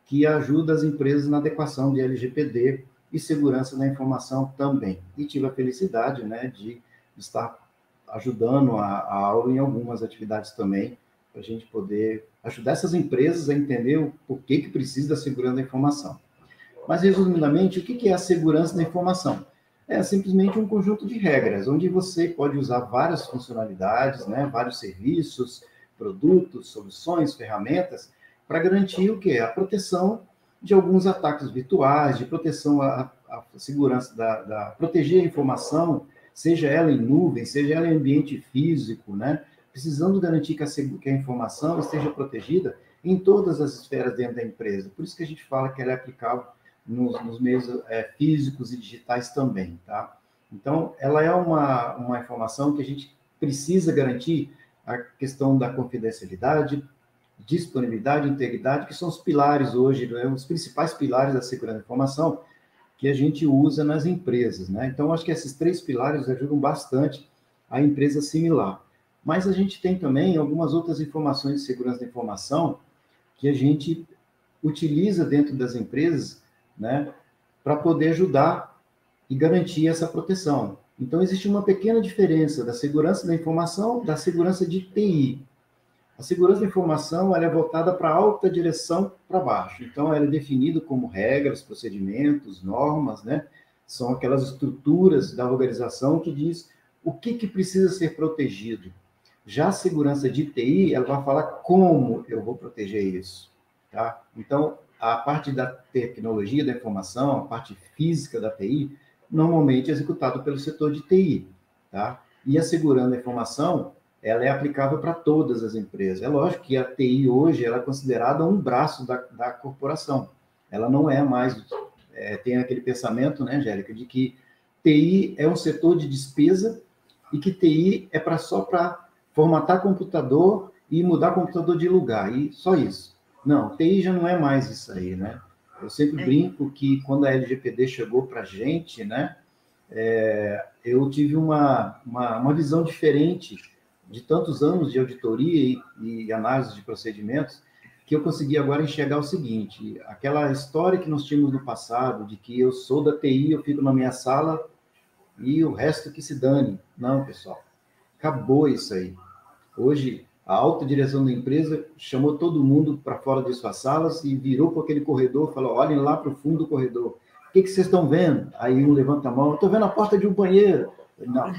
que ajuda as empresas na adequação de LGPD e segurança da informação também. E tive a felicidade, né, de estar ajudando a aula em algumas atividades também, para a gente poder ajudar essas empresas a entender o porquê que precisa da segurança da informação. Mas, resumidamente, o que é a segurança da informação? É simplesmente um conjunto de regras, onde você pode usar várias funcionalidades, né, vários serviços, produtos, soluções, ferramentas, para garantir o quê? A proteção de alguns ataques virtuais, de proteção à segurança, proteger a informação, seja ela em nuvem, seja ela em ambiente físico, né? Precisando garantir que a informação esteja protegida em todas as esferas dentro da empresa. Por isso que a gente fala que ela é aplicável nos meios físicos e digitais também, tá? Então, ela é uma informação que a gente precisa garantir a questão da confidencialidade, disponibilidade, integridade, que são os pilares hoje, né, os principais pilares da segurança da informação que a gente usa nas empresas, né? Então, acho que esses 3 pilares ajudam bastante a empresa assimilar. Mas a gente tem também algumas outras informações de segurança da informação que a gente utiliza dentro das empresas, né, para poder ajudar e garantir essa proteção. Então, existe uma pequena diferença da segurança da informação da segurança de TI. A segurança da informação ela é voltada para a alta direção para baixo. Então, ela é definida como regras, procedimentos, normas, né? São aquelas estruturas da organização que diz o que precisa ser protegido. Já a segurança de TI, ela vai falar como eu vou proteger isso, tá? Então, a parte da tecnologia da informação, a parte física da TI, normalmente é executada pelo setor de TI, tá? E a segurança da informação, ela é aplicável para todas as empresas. É lógico que a TI hoje ela é considerada um braço da corporação. Ela não é mais... tem aquele pensamento, né, Angélica, de que TI é um setor de despesa e que TI é só para formatar computador e mudar computador de lugar, e só isso. Não, TI já não é mais isso aí, né? Eu sempre brinco que quando a LGPD chegou para a gente, né, eu tive uma visão diferente de tantos anos de auditoria e análise de procedimentos, que eu consegui agora enxergar o seguinte: aquela história que nós tínhamos no passado, de que eu sou da TI, eu fico na minha sala e o resto que se dane. Não, pessoal, acabou isso aí. Hoje, a alta direção da empresa chamou todo mundo para fora de suas salas e virou para aquele corredor e falou: olhem lá para o fundo do corredor. O que vocês estão vendo? Aí um levanta a mão: estou vendo a porta de um banheiro. Não.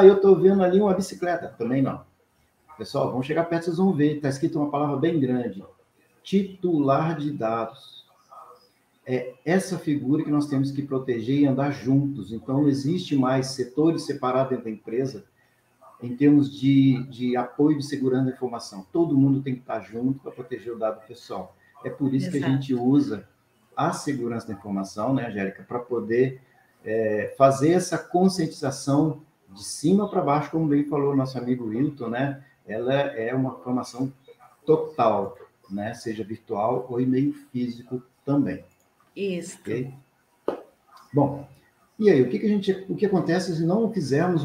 Eu estou vendo ali uma bicicleta. Também não. Pessoal, vamos chegar perto, vocês vão ver. Está escrito uma palavra bem grande: titular de dados. É essa figura que nós temos que proteger e andar juntos. Então, não existe mais setores separados dentro da empresa em termos de apoio de segurança da informação. Todo mundo tem que estar junto para proteger o dado pessoal. É por isso que a gente usa a segurança da informação, né, Angélica, para poder fazer essa conscientização de cima para baixo, como bem falou o nosso amigo Wilton, né? Ela é uma formação total, né? Seja virtual ou em meio físico também. Isso. Okay? Bom, e aí, o que acontece se não fizermos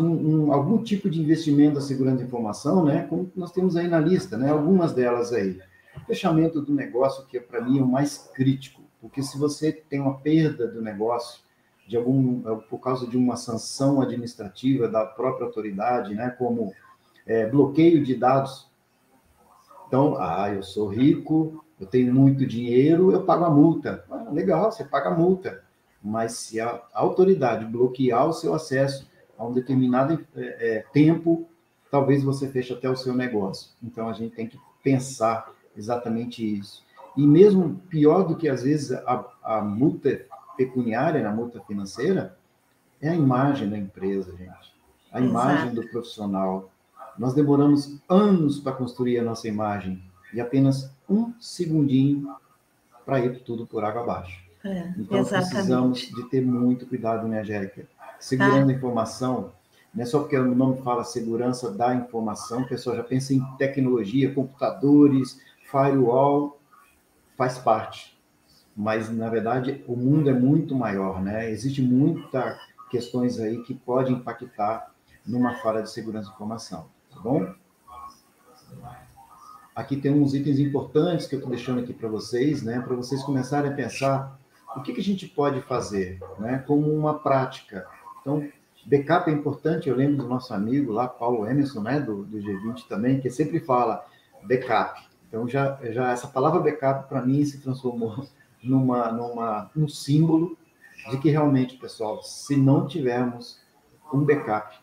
algum tipo de investimento da segurança da informação, né? Como nós temos aí na lista, né? Algumas delas aí. Fechamento do negócio, que para mim é o mais crítico, porque se você tem uma perda do negócio por causa de uma sanção administrativa da própria autoridade, né? Como bloqueio de dados. Então, eu sou rico, eu tenho muito dinheiro, eu pago a multa. Legal, você paga a multa. Mas se a autoridade bloquear o seu acesso a um determinado tempo, talvez você feche até o seu negócio. Então, a gente tem que pensar exatamente isso. E mesmo pior do que, às vezes, a multa pecuniária, a multa financeira, é a imagem da empresa, gente. A imagem do profissional. Nós demoramos anos para construir a nossa imagem e apenas um segundinho para ir tudo por água abaixo. Então, precisamos de ter muito cuidado, né, Angélica? Segurança da informação, não é só porque o nome fala segurança da informação, o pessoal já pensa em tecnologia, computadores, firewall, faz parte. Mas, na verdade, o mundo é muito maior, né? Existem muitas questões aí que podem impactar numa falha de segurança da informação, tá bom? Aqui tem uns itens importantes que eu estou deixando aqui para vocês, né? Para vocês começarem a pensar o que a gente pode fazer, né? Como uma prática. Então, backup é importante. Eu lembro do nosso amigo lá, Paulo Emerson, né? Do G20 também, que sempre fala backup. Então, já essa palavra backup, para mim, se transformou num símbolo de que realmente, pessoal, se não tivermos um backup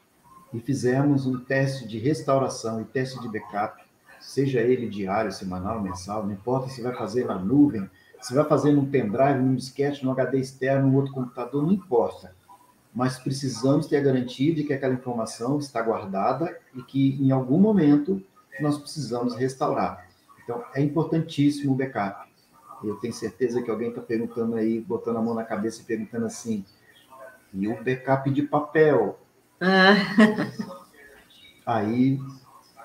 e fizermos um teste de restauração e teste de backup, seja ele diário, semanal, mensal, não importa se vai fazer na nuvem, se vai fazer num pendrive, num disquete, num HD externo, num outro computador, não importa. Mas precisamos ter a garantia de que aquela informação está guardada e que, em algum momento, nós precisamos restaurar. Então, é importantíssimo o backup. Eu tenho certeza que alguém está perguntando aí, botando a mão na cabeça e perguntando assim, e o backup de papel? Aí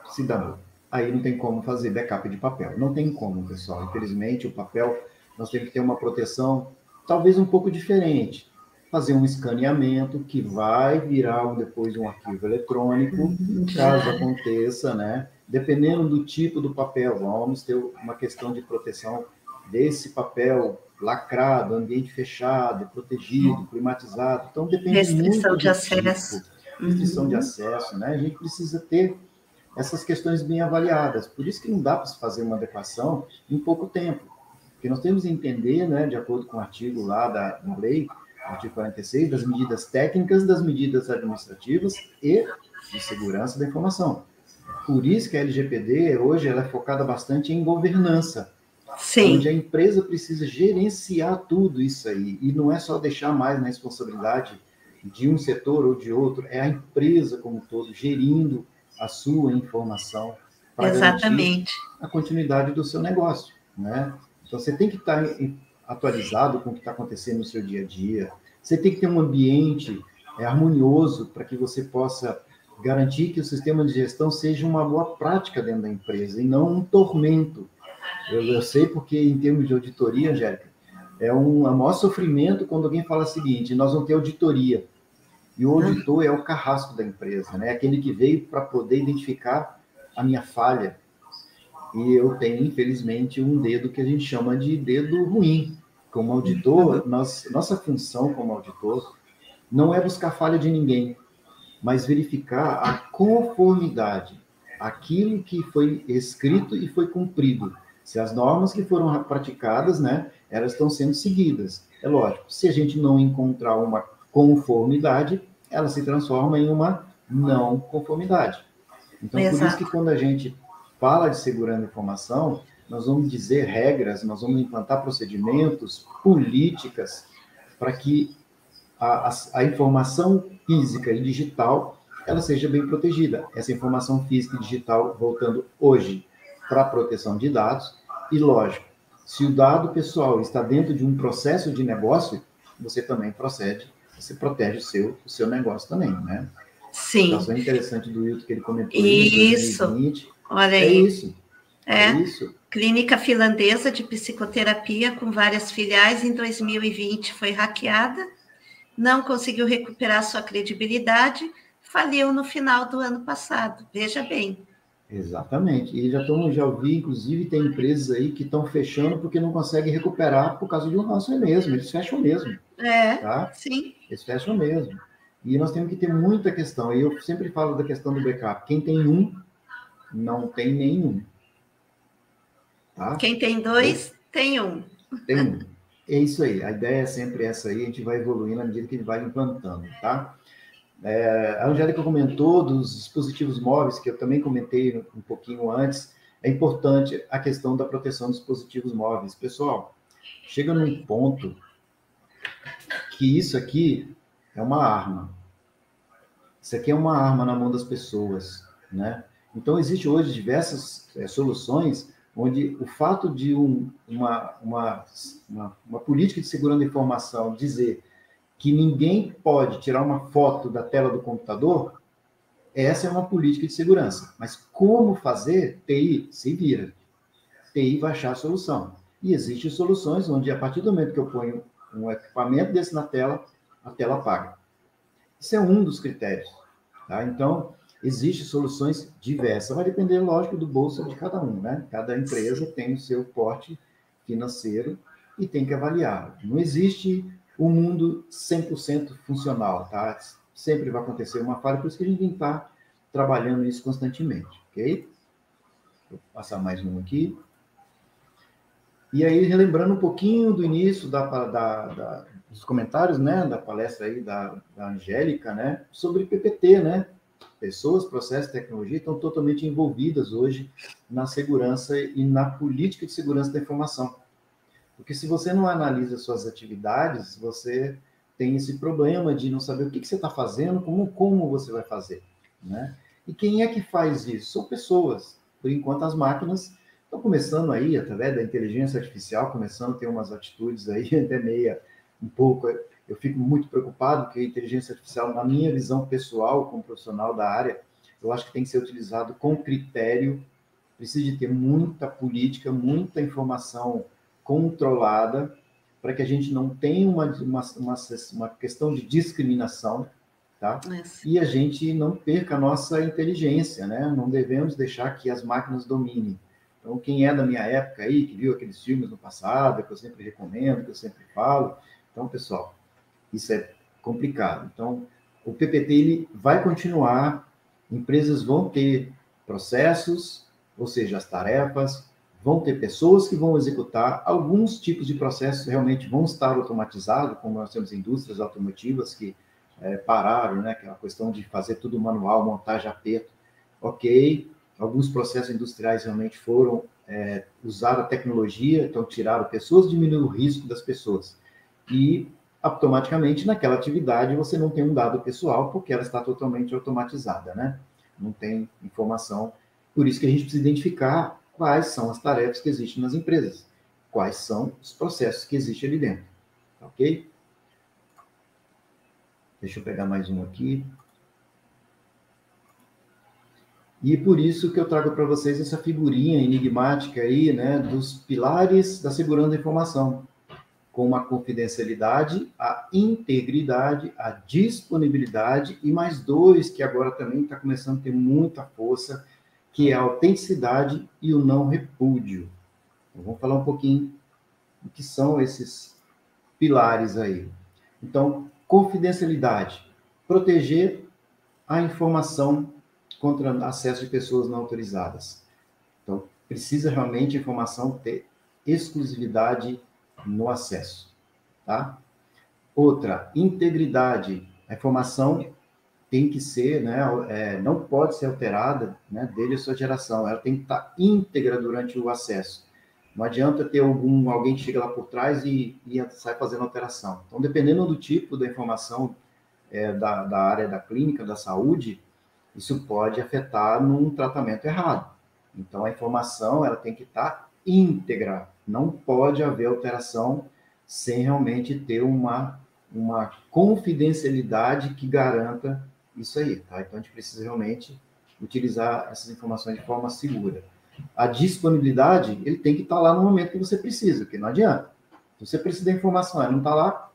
se danou. Aí não tem como fazer backup de papel. Não tem como, pessoal. Infelizmente, o papel, nós temos que ter uma proteção talvez um pouco diferente. Fazer um escaneamento que vai virar depois um arquivo eletrônico, caso aconteça, né? Dependendo do tipo do papel, vamos ter uma questão de proteção desse papel lacrado, ambiente fechado, protegido, climatizado. Então, depende restrição muito de acesso. tipo, restrição de acesso, né? A gente precisa ter essas questões bem avaliadas. Por isso que não dá para se fazer uma adequação em pouco tempo. Porque nós temos que entender, né, de acordo com o artigo lá da lei, artigo 46, das medidas técnicas, das medidas administrativas e de segurança da informação. Por isso que a LGPD, hoje, ela é focada bastante em governança. Sim. Onde a empresa precisa gerenciar tudo isso aí. E não é só deixar mais na responsabilidade de um setor ou de outro, é a empresa como um todo gerindo a sua informação para garantir a continuidade do seu negócio, né? Então, você tem que estar atualizado com o que está acontecendo no seu dia a dia. Você tem que ter um ambiente harmonioso para que você possa garantir que o sistema de gestão seja uma boa prática dentro da empresa e não um tormento. Eu sei porque, em termos de auditoria, Angélica, é o maior sofrimento quando alguém fala o seguinte, nós vamos ter auditoria. E o auditor é o carrasco da empresa, né? Aquele que veio para poder identificar a minha falha. E eu tenho, infelizmente, um dedo que a gente chama de dedo ruim. Como auditor, nossa função como auditor não é buscar falha de ninguém, mas verificar a conformidade, aquilo que foi escrito e foi cumprido. Se as normas que foram praticadas, né, elas estão sendo seguidas. É lógico, se a gente não encontrar uma conformidade, ela se transforma em uma não conformidade. Então, por isso que quando a gente fala de segurança da informação, nós vamos dizer regras, nós vamos implantar procedimentos, políticas, para que a informação física e digital ela seja bem protegida. Essa informação física e digital voltando hoje para a proteção de dados. E, lógico, se o dado pessoal está dentro de um processo de negócio, você também procede, você protege o seu negócio também, né? Sim. Então, é interessante do Wilton que ele comentou aí, em 2020. Olha é aí. Isso. É isso. Clínica finlandesa de psicoterapia com várias filiais em 2020 foi hackeada, não conseguiu recuperar sua credibilidade, faliu no final do ano passado. Veja bem. Exatamente. E já ouvi, inclusive, tem empresas aí que estão fechando porque não conseguem recuperar por causa de um ransomware mesmo. Eles fecham mesmo. Tá? Sim. Eles fecham mesmo. E nós temos que ter muita questão. E eu sempre falo da questão do backup. Quem tem um, não tem nenhum. Tá? Quem tem dois, tem um. Tem um. É isso aí. A ideia é sempre essa aí. A gente vai evoluindo à medida que ele vai implantando, tá? A Angélica comentou dos dispositivos móveis, que eu também comentei um pouquinho antes. É importante a questão da proteção dos dispositivos móveis. Pessoal, chega num ponto que isso aqui é uma arma. Isso aqui é uma arma na mão das pessoas, né? Então, existe hoje diversas soluções onde o fato de uma política de segurança da informação dizer que ninguém pode tirar uma foto da tela do computador, essa é uma política de segurança. Mas como fazer? TI se vira. TI vai achar a solução. E existem soluções onde, a partir do momento que eu ponho um equipamento desse na tela, a tela apaga. Isso é um dos critérios. Tá? Então, existem soluções diversas. Vai depender, lógico, do bolso de cada um. Né? Cada empresa tem o seu porte financeiro e tem que avaliar. Não existe um mundo 100% funcional. Tá? Sempre vai acontecer uma falha, por isso que a gente tem que estar trabalhando isso constantemente. Ok? Vou passar mais um aqui. E aí, relembrando um pouquinho do início dos comentários, né, da palestra aí da Angélica, né, sobre PPT, né? Pessoas, processos, tecnologia estão totalmente envolvidas hoje na segurança e na política de segurança da informação. Porque se você não analisa suas atividades, você tem esse problema de não saber o que você está fazendo, como você vai fazer, né? E quem é que faz isso? São pessoas. Por enquanto, as máquinas estão começando aí, através da inteligência artificial, começando a ter umas atitudes aí, até meia, um pouco, eu fico muito preocupado que a inteligência artificial, na minha visão pessoal, como profissional da área, eu acho que tem que ser utilizado com critério, precisa de ter muita política, muita informação controlada, para que a gente não tenha uma questão de discriminação, tá? E a gente não perca a nossa inteligência, né? Não devemos deixar que as máquinas dominem. Então, quem é da minha época aí, que viu aqueles filmes no passado, que eu sempre recomendo, que eu sempre falo, então, pessoal, isso é complicado. Então, o PPT ele vai continuar, empresas vão ter processos, ou seja, as tarefas, vão ter pessoas que vão executar, alguns tipos de processos realmente vão estar automatizados, como nós temos indústrias automotivas que pararam, né, aquela questão de fazer tudo manual, montagem, aperto, ok, alguns processos industriais realmente foram usar a tecnologia, então tiraram pessoas, diminuindo o risco das pessoas. E automaticamente naquela atividade você não tem um dado pessoal porque ela está totalmente automatizada, né? Não tem informação. Por isso que a gente precisa identificar quais são as tarefas que existem nas empresas, quais são os processos que existem ali dentro, ok? Deixa eu pegar mais um aqui. E por isso que eu trago para vocês essa figurinha enigmática aí, né, dos pilares da segurança da informação, como a confidencialidade, a integridade, a disponibilidade e mais dois que agora também está começando a ter muita força, que é a autenticidade e o não repúdio. Então, vamos falar um pouquinho do que são esses pilares aí. Então, confidencialidade, proteger a informação contra acesso de pessoas não autorizadas. Então, precisa realmente a informação ter exclusividade no acesso, tá? Outra, integridade. A informação tem que ser, né, não pode ser alterada, né, desde a sua geração. Ela tem que estar íntegra durante o acesso. Não adianta ter alguém que chega lá por trás e sai fazendo alteração. Então, dependendo do tipo da informação da área da clínica, da saúde, isso pode afetar num tratamento errado. Então, a informação ela tem que estar íntegra, não pode haver alteração sem realmente ter uma confidencialidade que garanta isso aí, tá? Então, a gente precisa realmente utilizar essas informações de forma segura. A disponibilidade, ele tem que estar lá no momento que você precisa, porque não adianta. Se você precisa da informação, ela não está lá,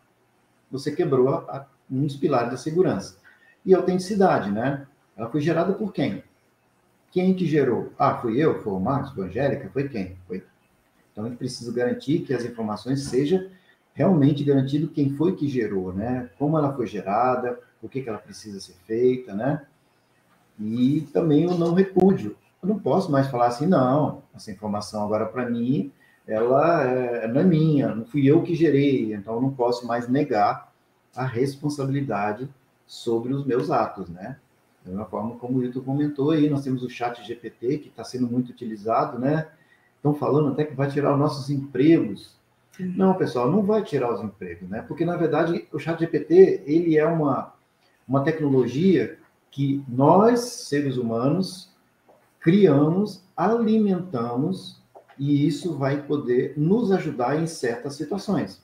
você quebrou um dos pilares da segurança. E a autenticidade, né? Ela foi gerada por quem? Quem que gerou? Ah, fui eu? Foi o Marcos? Foi a Angélica? Foi quem? Foi. Então, a gente precisa garantir que as informações seja realmente garantido quem foi que gerou, né? Como ela foi gerada, o que ela precisa ser feita, né? E também o não repúdio. Eu não posso mais falar assim, não, essa informação agora para mim, ela não é minha, não fui eu que gerei, então eu não posso mais negar a responsabilidade sobre os meus atos, né? Da mesma forma como o Hilton comentou aí, nós temos o chat GPT, que está sendo muito utilizado, né? Estão falando até que vai tirar os nossos empregos. Não, pessoal, não vai tirar os empregos, né? Porque, na verdade, o chat GPT, ele é uma tecnologia que nós, seres humanos, criamos, alimentamos, e isso vai poder nos ajudar em certas situações.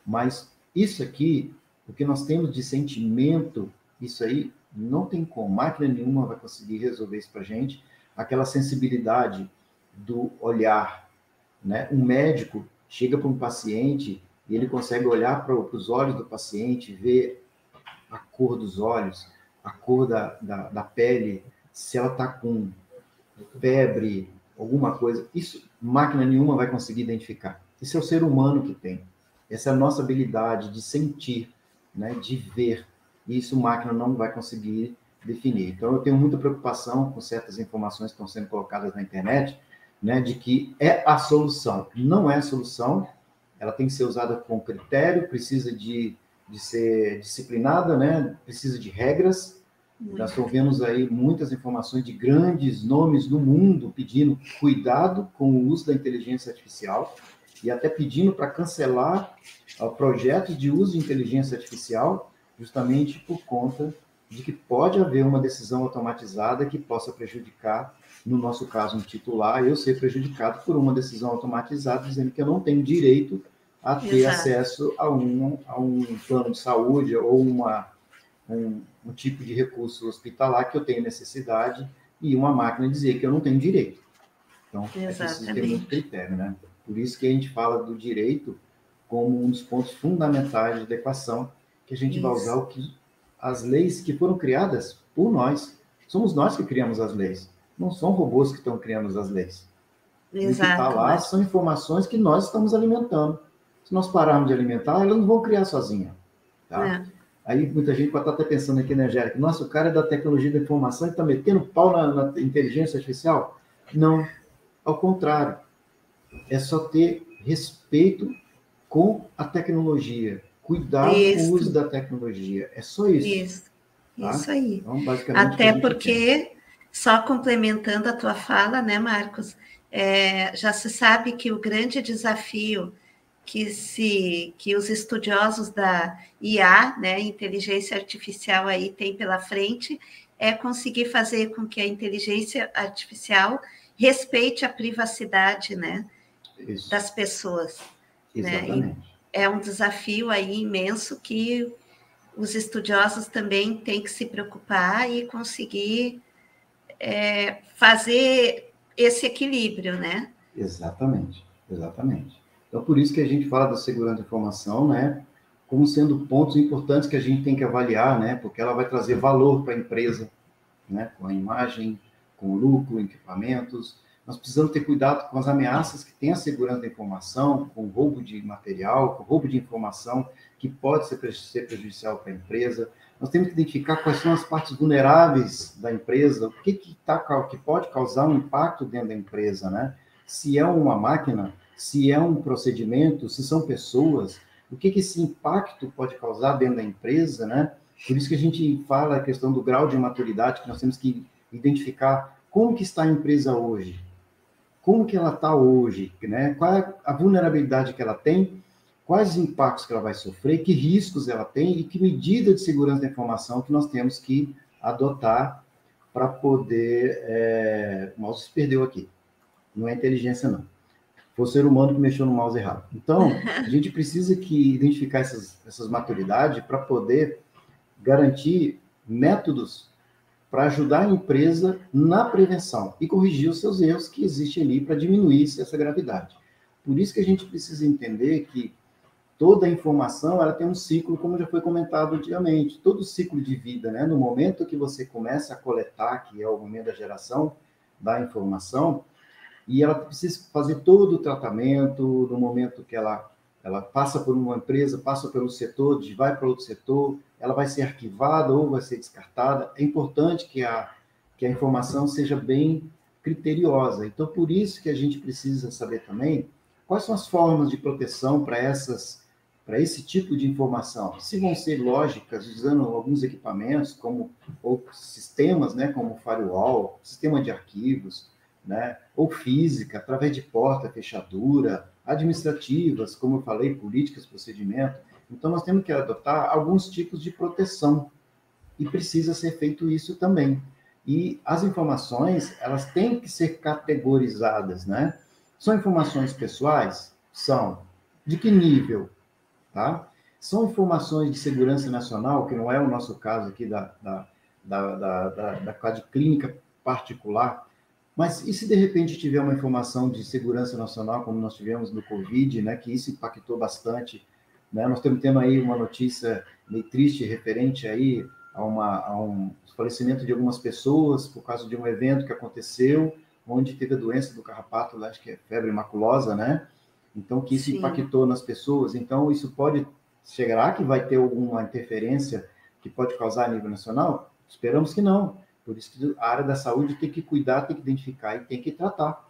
Mas isso aqui, o que nós temos de sentimento, isso aí não tem como. Máquina nenhuma vai conseguir resolver isso para a gente. Aquela sensibilidade do olhar, né? Um médico chega para um paciente e ele consegue olhar para os olhos do paciente, ver a cor dos olhos, a cor da pele, se ela está com febre, alguma coisa. Isso máquina nenhuma vai conseguir identificar. Isso é o ser humano que tem. Essa é a nossa habilidade de sentir, né, de ver. E isso máquina não vai conseguir definir. Então, eu tenho muita preocupação com certas informações que estão sendo colocadas na internet, né, de que é a solução. Não é a solução, ela tem que ser usada com critério, precisa de ser disciplinada, né, precisa de regras. Nós estamos vendo aí muitas informações de grandes nomes do mundo pedindo cuidado com o uso da inteligência artificial e até pedindo para cancelar projetos de uso de inteligência artificial, justamente por conta de que pode haver uma decisão automatizada que possa prejudicar, no nosso caso, um titular, eu ser prejudicado por uma decisão automatizada, dizendo que eu não tenho direito a ter acesso a um plano de saúde ou um tipo de recurso hospitalar que eu tenho necessidade e uma máquina dizer que eu não tenho direito. Então, é preciso ter muito critério, né? Por isso que a gente fala do direito como um dos pontos fundamentais da equação, que a gente vai usar as leis que foram criadas por nós. Somos nós que criamos as leis. Não são robôs que estão criando as leis. E o que está lá são informações que nós estamos alimentando. Se nós pararmos de alimentar, elas não vão criar sozinhas. Tá? Aí muita gente pode estar até pensando aqui, né, Angélica? Nossa, o cara é da tecnologia da informação e está metendo pau na inteligência artificial? Não, ao contrário. É só ter respeito com a tecnologia, cuidado com o uso da tecnologia. É só isso. Isso aí. Então, basicamente, até porque, só complementando a tua fala, né, Marcos, já se sabe que o grande desafio que os estudiosos da IA, né, inteligência artificial aí tem pela frente, é conseguir fazer com que a inteligência artificial respeite a privacidade, né, das pessoas. Exatamente. Né? É um desafio aí imenso que os estudiosos também têm que se preocupar e conseguir fazer esse equilíbrio, né? Exatamente, exatamente. Então, por isso que a gente fala da segurança da informação, né, como sendo pontos importantes que a gente tem que avaliar, né, porque ela vai trazer valor para a empresa, né, com a imagem, com o lucro, equipamentos. Nós precisamos ter cuidado com as ameaças que tem a segurança da informação, com o roubo de material, com o roubo de informação, que pode ser prejudicial para a empresa. Nós temos que identificar quais são as partes vulneráveis da empresa, o que pode causar um impacto dentro da empresa, né? Se é uma máquina, se é um procedimento, se são pessoas, o que esse impacto pode causar dentro da empresa, né? Por isso que a gente fala a questão do grau de maturidade, que nós temos que identificar como que está a empresa hoje, como que ela está hoje, né? Qual é a vulnerabilidade que ela tem, quais os impactos que ela vai sofrer, que riscos ela tem e que medida de segurança da informação que nós temos que adotar para poder... O mouse se perdeu aqui. Não é inteligência, não. Foi o ser humano que mexeu no mouse errado. Então, a gente precisa identificar essas maturidades para poder garantir métodos para ajudar a empresa na prevenção e corrigir os seus erros que existem ali para diminuir essa gravidade. Por isso que a gente precisa entender que toda a informação ela tem um ciclo, como já foi comentado antigamente, todo o ciclo de vida, né? No momento que você começa a coletar, que é o momento da geração da informação, e ela precisa fazer todo o tratamento no momento que ela passa por uma empresa, passa pelo setor, vai para outro setor, ela vai ser arquivada ou vai ser descartada. É importante que a informação seja bem criteriosa. Então, por isso que a gente precisa saber também quais são as formas de proteção para esse tipo de informação. Se vão ser lógicas, usando alguns equipamentos, ou sistemas, né, como firewall, sistema de arquivos, né, ou física, através de porta, fechadura, administrativas, como eu falei, políticas, procedimento. Então, nós temos que adotar alguns tipos de proteção, e precisa ser feito isso também. E as informações, elas têm que ser categorizadas, né? São informações pessoais? São. De que nível? Tá? São informações de segurança nacional, que não é o nosso caso aqui da de clínica particular, mas e se de repente tiver uma informação de segurança nacional, como nós tivemos no Covid, né, que isso impactou bastante, né? Nós estamos tendo aí uma notícia meio triste referente aí a um falecimento de algumas pessoas por causa de um evento que aconteceu, onde teve a doença do carrapato, acho que é febre maculosa, né? Então, que isso impactou nas pessoas. Então, isso pode... Será que vai ter alguma interferência que pode causar a nível nacional? Esperamos que não. Por isso que a área da saúde tem que cuidar, tem que identificar e tem que tratar,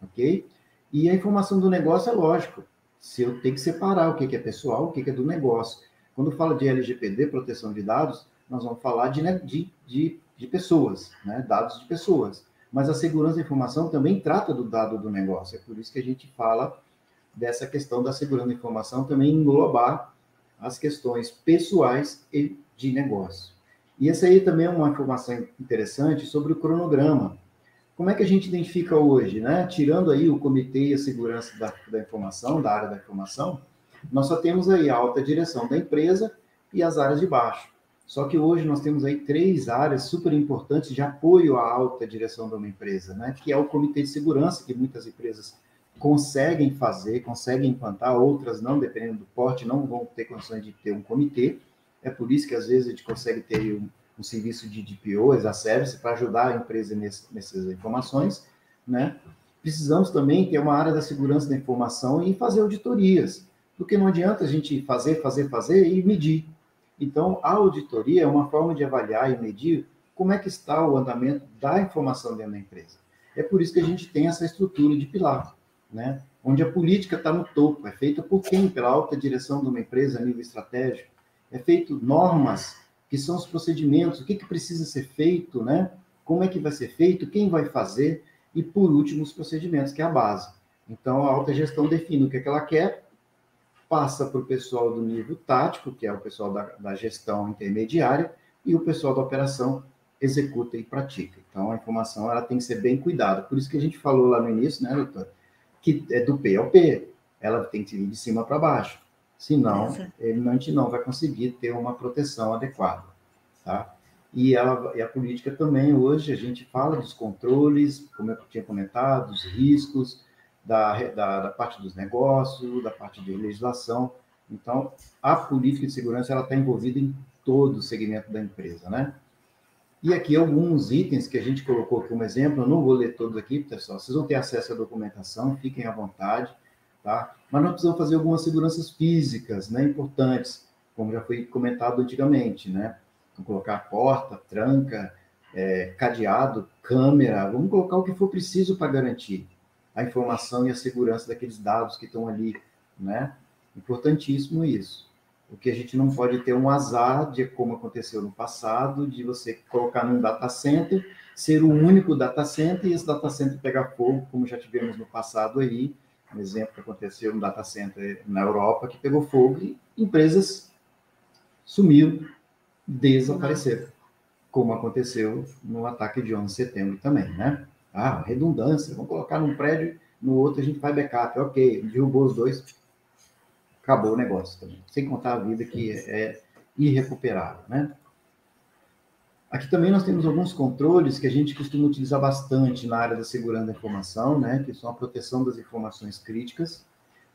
ok? E a informação do negócio é lógico. Se eu tenho que separar o que é pessoal, o que é do negócio. Quando fala de LGPD, proteção de dados, nós vamos falar de pessoas, né? Dados de pessoas. Mas a segurança da informação também trata do dado do negócio. É por isso que a gente fala dessa questão da segurança da informação também englobar as questões pessoais e de negócio. E essa aí também é uma informação interessante sobre o cronograma. Como é que a gente identifica hoje, né? Tirando aí o comitê e a segurança da informação, da área da informação, nós só temos aí a alta direção da empresa e as áreas de baixo. Só que hoje nós temos aí 3 áreas super importantes de apoio à alta direção de uma empresa, né? Que é o comitê de segurança, que muitas empresas conseguem fazer, conseguem implantar, outras não, dependendo do porte, não vão ter condições de ter um comitê. É por isso que, às vezes, a gente consegue ter um serviço de DPO, as a service, para ajudar a empresa nessas informações, né? Precisamos também ter uma área da segurança da informação e fazer auditorias, porque não adianta a gente fazer e medir. Então, a auditoria é uma forma de avaliar e medir como é que está o andamento da informação dentro da empresa. É por isso que a gente tem essa estrutura de pilar, né? Onde a política está no topo, é feita por quem? Pela alta direção de uma empresa a nível estratégico. É feito normas, que são os procedimentos, o que precisa ser feito, né? Como é que vai ser feito, quem vai fazer, e por último os procedimentos, que é a base. Então a alta gestão define o que ela quer, passa para o pessoal do nível tático, que é o pessoal da gestão intermediária, e o pessoal da operação executa e pratica. Então a informação ela tem que ser bem cuidada. Por isso que a gente falou lá no início, né, doutor? Que é do P ao P, ela tem que ir de cima para baixo. Senão, a gente não vai conseguir ter uma proteção adequada. Tá? E a política também, hoje, a gente fala dos controles, como eu tinha comentado, dos riscos, da parte dos negócios, da parte de legislação. Então, a política de segurança ela está envolvida em todo o segmento da empresa, né? E aqui alguns itens que a gente colocou como exemplo, eu não vou ler todos aqui, pessoal, vocês vão ter acesso à documentação, fiquem à vontade, tá? Mas nós precisamos fazer algumas seguranças físicas, né, importantes, como já foi comentado antigamente, né? Vamos colocar porta, tranca, cadeado, câmera, vamos colocar o que for preciso para garantir a informação e a segurança daqueles dados que estão ali, né? Importantíssimo isso. O que a gente não pode ter um azar de como aconteceu no passado, de você colocar num data center, ser o único data center e esse data center pegar fogo, como já tivemos no passado aí, um exemplo que aconteceu no data center na Europa, que pegou fogo e empresas sumiram, desapareceram. como aconteceu no ataque de 11 de setembro também, né? Ah, redundância, vamos colocar num prédio, no outro a gente faz backup, ok, derrubou os dois, acabou o negócio também. Sem contar a vida que é irrecuperável, né? Aqui também nós temos alguns controles que a gente costuma utilizar bastante na área da segurança da informação, né? Que são a proteção das informações críticas,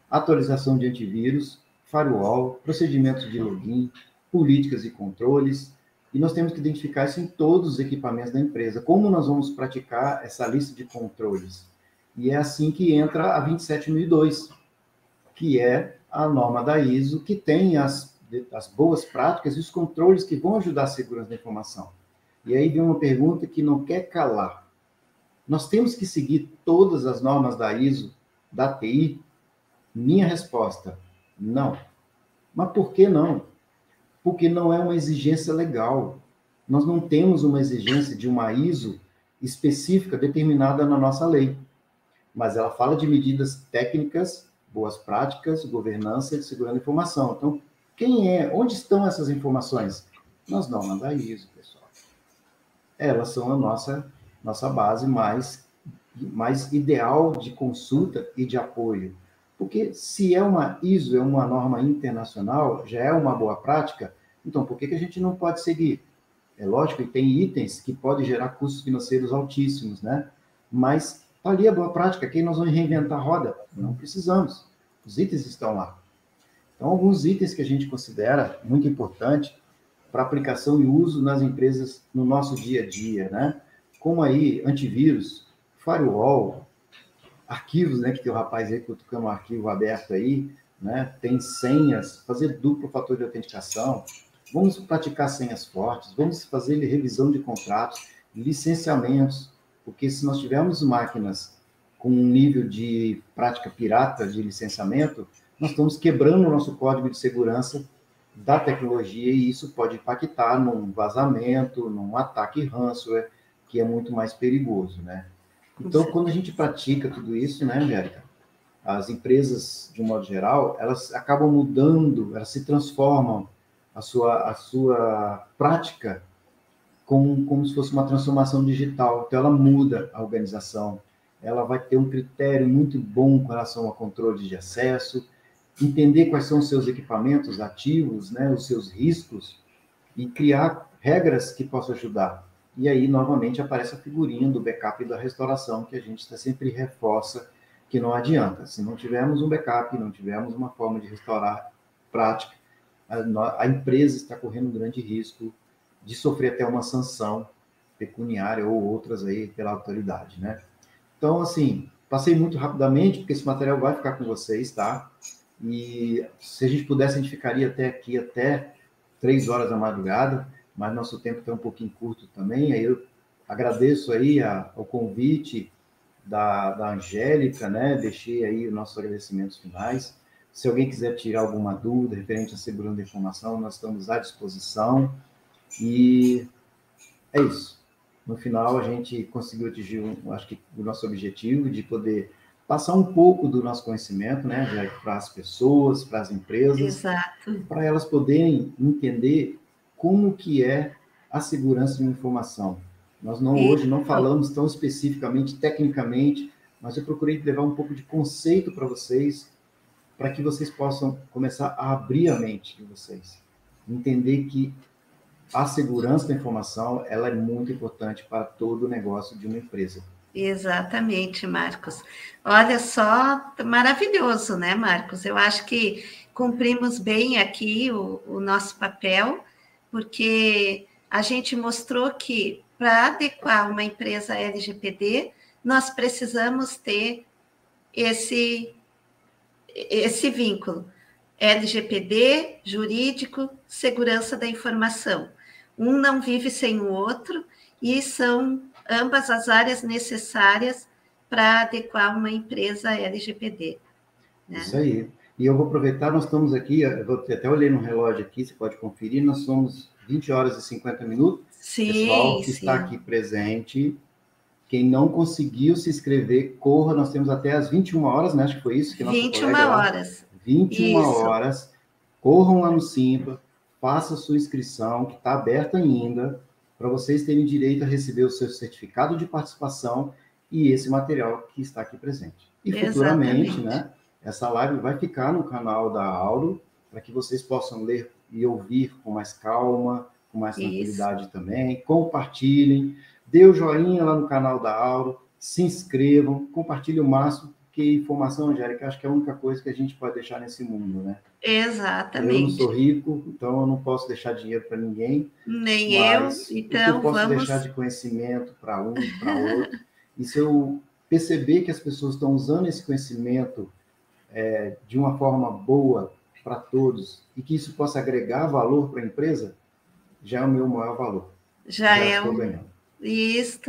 atualização de antivírus, firewall, procedimentos de login, políticas e controles, e nós temos que identificar isso em todos os equipamentos da empresa. Como nós vamos praticar essa lista de controles? E é assim que entra a 27002, que é a norma da ISO, que tem as boas práticas e os controles que vão ajudar a segurança da informação. E aí vem uma pergunta que não quer calar. Nós temos que seguir todas as normas da ISO, da TI? Minha resposta, não. Mas por que não? Porque não é uma exigência legal. Nós não temos uma exigência de uma ISO específica determinada na nossa lei. Mas ela fala de medidas técnicas, boas práticas, governança e segurança da informação. Então, onde estão essas informações? Nas normas da ISO, pessoal. Elas são a nossa base mais ideal de consulta e de apoio. Porque se é uma ISO, é uma norma internacional, já é uma boa prática, então por que a gente não pode seguir? É lógico que tem itens que podem gerar custos financeiros altíssimos, né? Mas tá ali a boa prática, que nós vamos reinventar a roda? Não precisamos. Os itens estão lá. Então, alguns itens que a gente considera muito importante para aplicação e uso nas empresas no nosso dia a dia, né? Como aí antivírus, firewall, arquivos, né? Que tem o rapaz aí cutucando um arquivo aberto aí, né? Tem senhas, fazer duplo fator de autenticação, vamos praticar senhas fortes, vamos fazer revisão de contratos, licenciamentos, porque se nós tivermos máquinas com um nível de prática pirata de licenciamento, nós estamos quebrando o nosso código de segurança da tecnologia e isso pode impactar num vazamento, num ataque ransomware, que é muito mais perigoso, né? Então, quando a gente pratica tudo isso, né, Angélica, as empresas, de um modo geral, elas acabam mudando, elas se transformam a sua prática como se fosse uma transformação digital. Então, ela muda a organização, ela vai ter um critério muito bom com relação ao controle de acesso, entender quais são os seus equipamentos ativos, né, os seus riscos, e criar regras que possam ajudar. E aí, novamente, aparece a figurinha do backup e da restauração, que a gente sempre reforça que não adianta. Se não tivermos um backup, não tivermos uma forma de restaurar prática, a empresa está correndo um grande risco de sofrer até uma sanção pecuniária ou outras aí pela autoridade, né? Então, assim, passei muito rapidamente, porque esse material vai ficar com vocês, tá? E se a gente pudesse, a gente ficaria até 3 horas da madrugada, mas nosso tempo está um pouquinho curto também. Aí eu agradeço aí ao convite da Angélica, né? Deixei aí os nossos agradecimentos finais. Se alguém quiser tirar alguma dúvida referente à segurança da informação, nós estamos à disposição. E é isso. No final, a gente conseguiu atingir, acho que, o nosso objetivo de poder passar um pouco do nosso conhecimento, né, para as pessoas, para as empresas, Exato. Para elas poderem entender como que é a segurança de uma informação. Nós hoje não falamos tão especificamente, tecnicamente, mas eu procurei levar um pouco de conceito para vocês, para que vocês possam começar a abrir a mente de vocês, entender que a segurança da informação ela é muito importante para todo o negócio de uma empresa. Exatamente, Marcos. Olha só, maravilhoso, né, Marcos? Eu acho que cumprimos bem aqui o nosso papel, porque a gente mostrou que para adequar uma empresa LGPD, nós precisamos ter esse vínculo. LGPD, jurídico, segurança da informação. Um não vive sem o outro e são ambas as áreas necessárias para adequar uma empresa LGPD. Né? Isso aí. E eu vou aproveitar, nós estamos aqui, eu vou até olhei no relógio aqui, você pode conferir, nós somos 20 horas e 50 minutos. Sim, pessoal que está aqui presente, quem não conseguiu se inscrever, corra, nós temos até as 21 horas, né? Acho que foi isso que nossa 21 colega horas. 21 isso. horas, corram lá no Simpla, faça a sua inscrição, que está aberta ainda, para vocês terem direito a receber o seu certificado de participação e esse material que está aqui presente. E futuramente, né, essa live vai ficar no canal da Auro, para que vocês possam ler e ouvir com mais calma, com mais tranquilidade também. Compartilhem, dê o joinha lá no canal da Auro, se inscrevam, compartilhem o máximo, porque informação, Angélica, acho que é a única coisa que a gente pode deixar nesse mundo, né? Exatamente. Eu não sou rico, então eu não posso deixar dinheiro para ninguém. Nem eu, então eu posso deixar de conhecimento para um, para outro. E se eu perceber que as pessoas estão usando esse conhecimento de uma forma boa para todos e que isso possa agregar valor para a empresa, já é o meu maior valor. Já estou ganhando. Isso,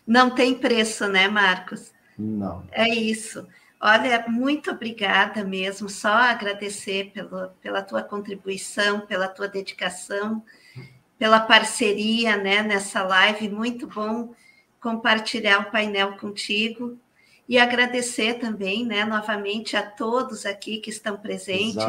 não tem preço, né, Marcos? Não. É isso. Olha, muito obrigada mesmo, só agradecer pela tua contribuição, pela tua dedicação, pela parceria, né, nessa live, muito bom compartilhar o painel contigo, e agradecer também, né, novamente a todos aqui que estão presentes,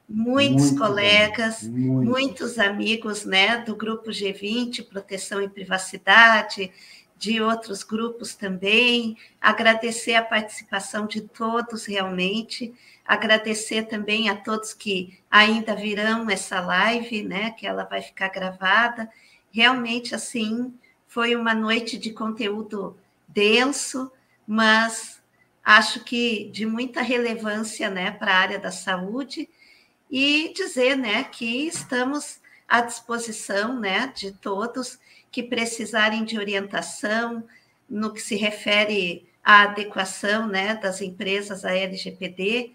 muitos colegas, muitos amigos, né, do Grupo G20, Proteção e Privacidade, de outros grupos também, agradecer a participação de todos realmente, agradecer também a todos que ainda virão essa live, né, que ela vai ficar gravada. Realmente, assim, foi uma noite de conteúdo denso, mas acho que de muita relevância, né, para a área da saúde, e dizer, né, que estamos à disposição, né, de todos que precisarem de orientação no que se refere à adequação, né, das empresas à LGPD.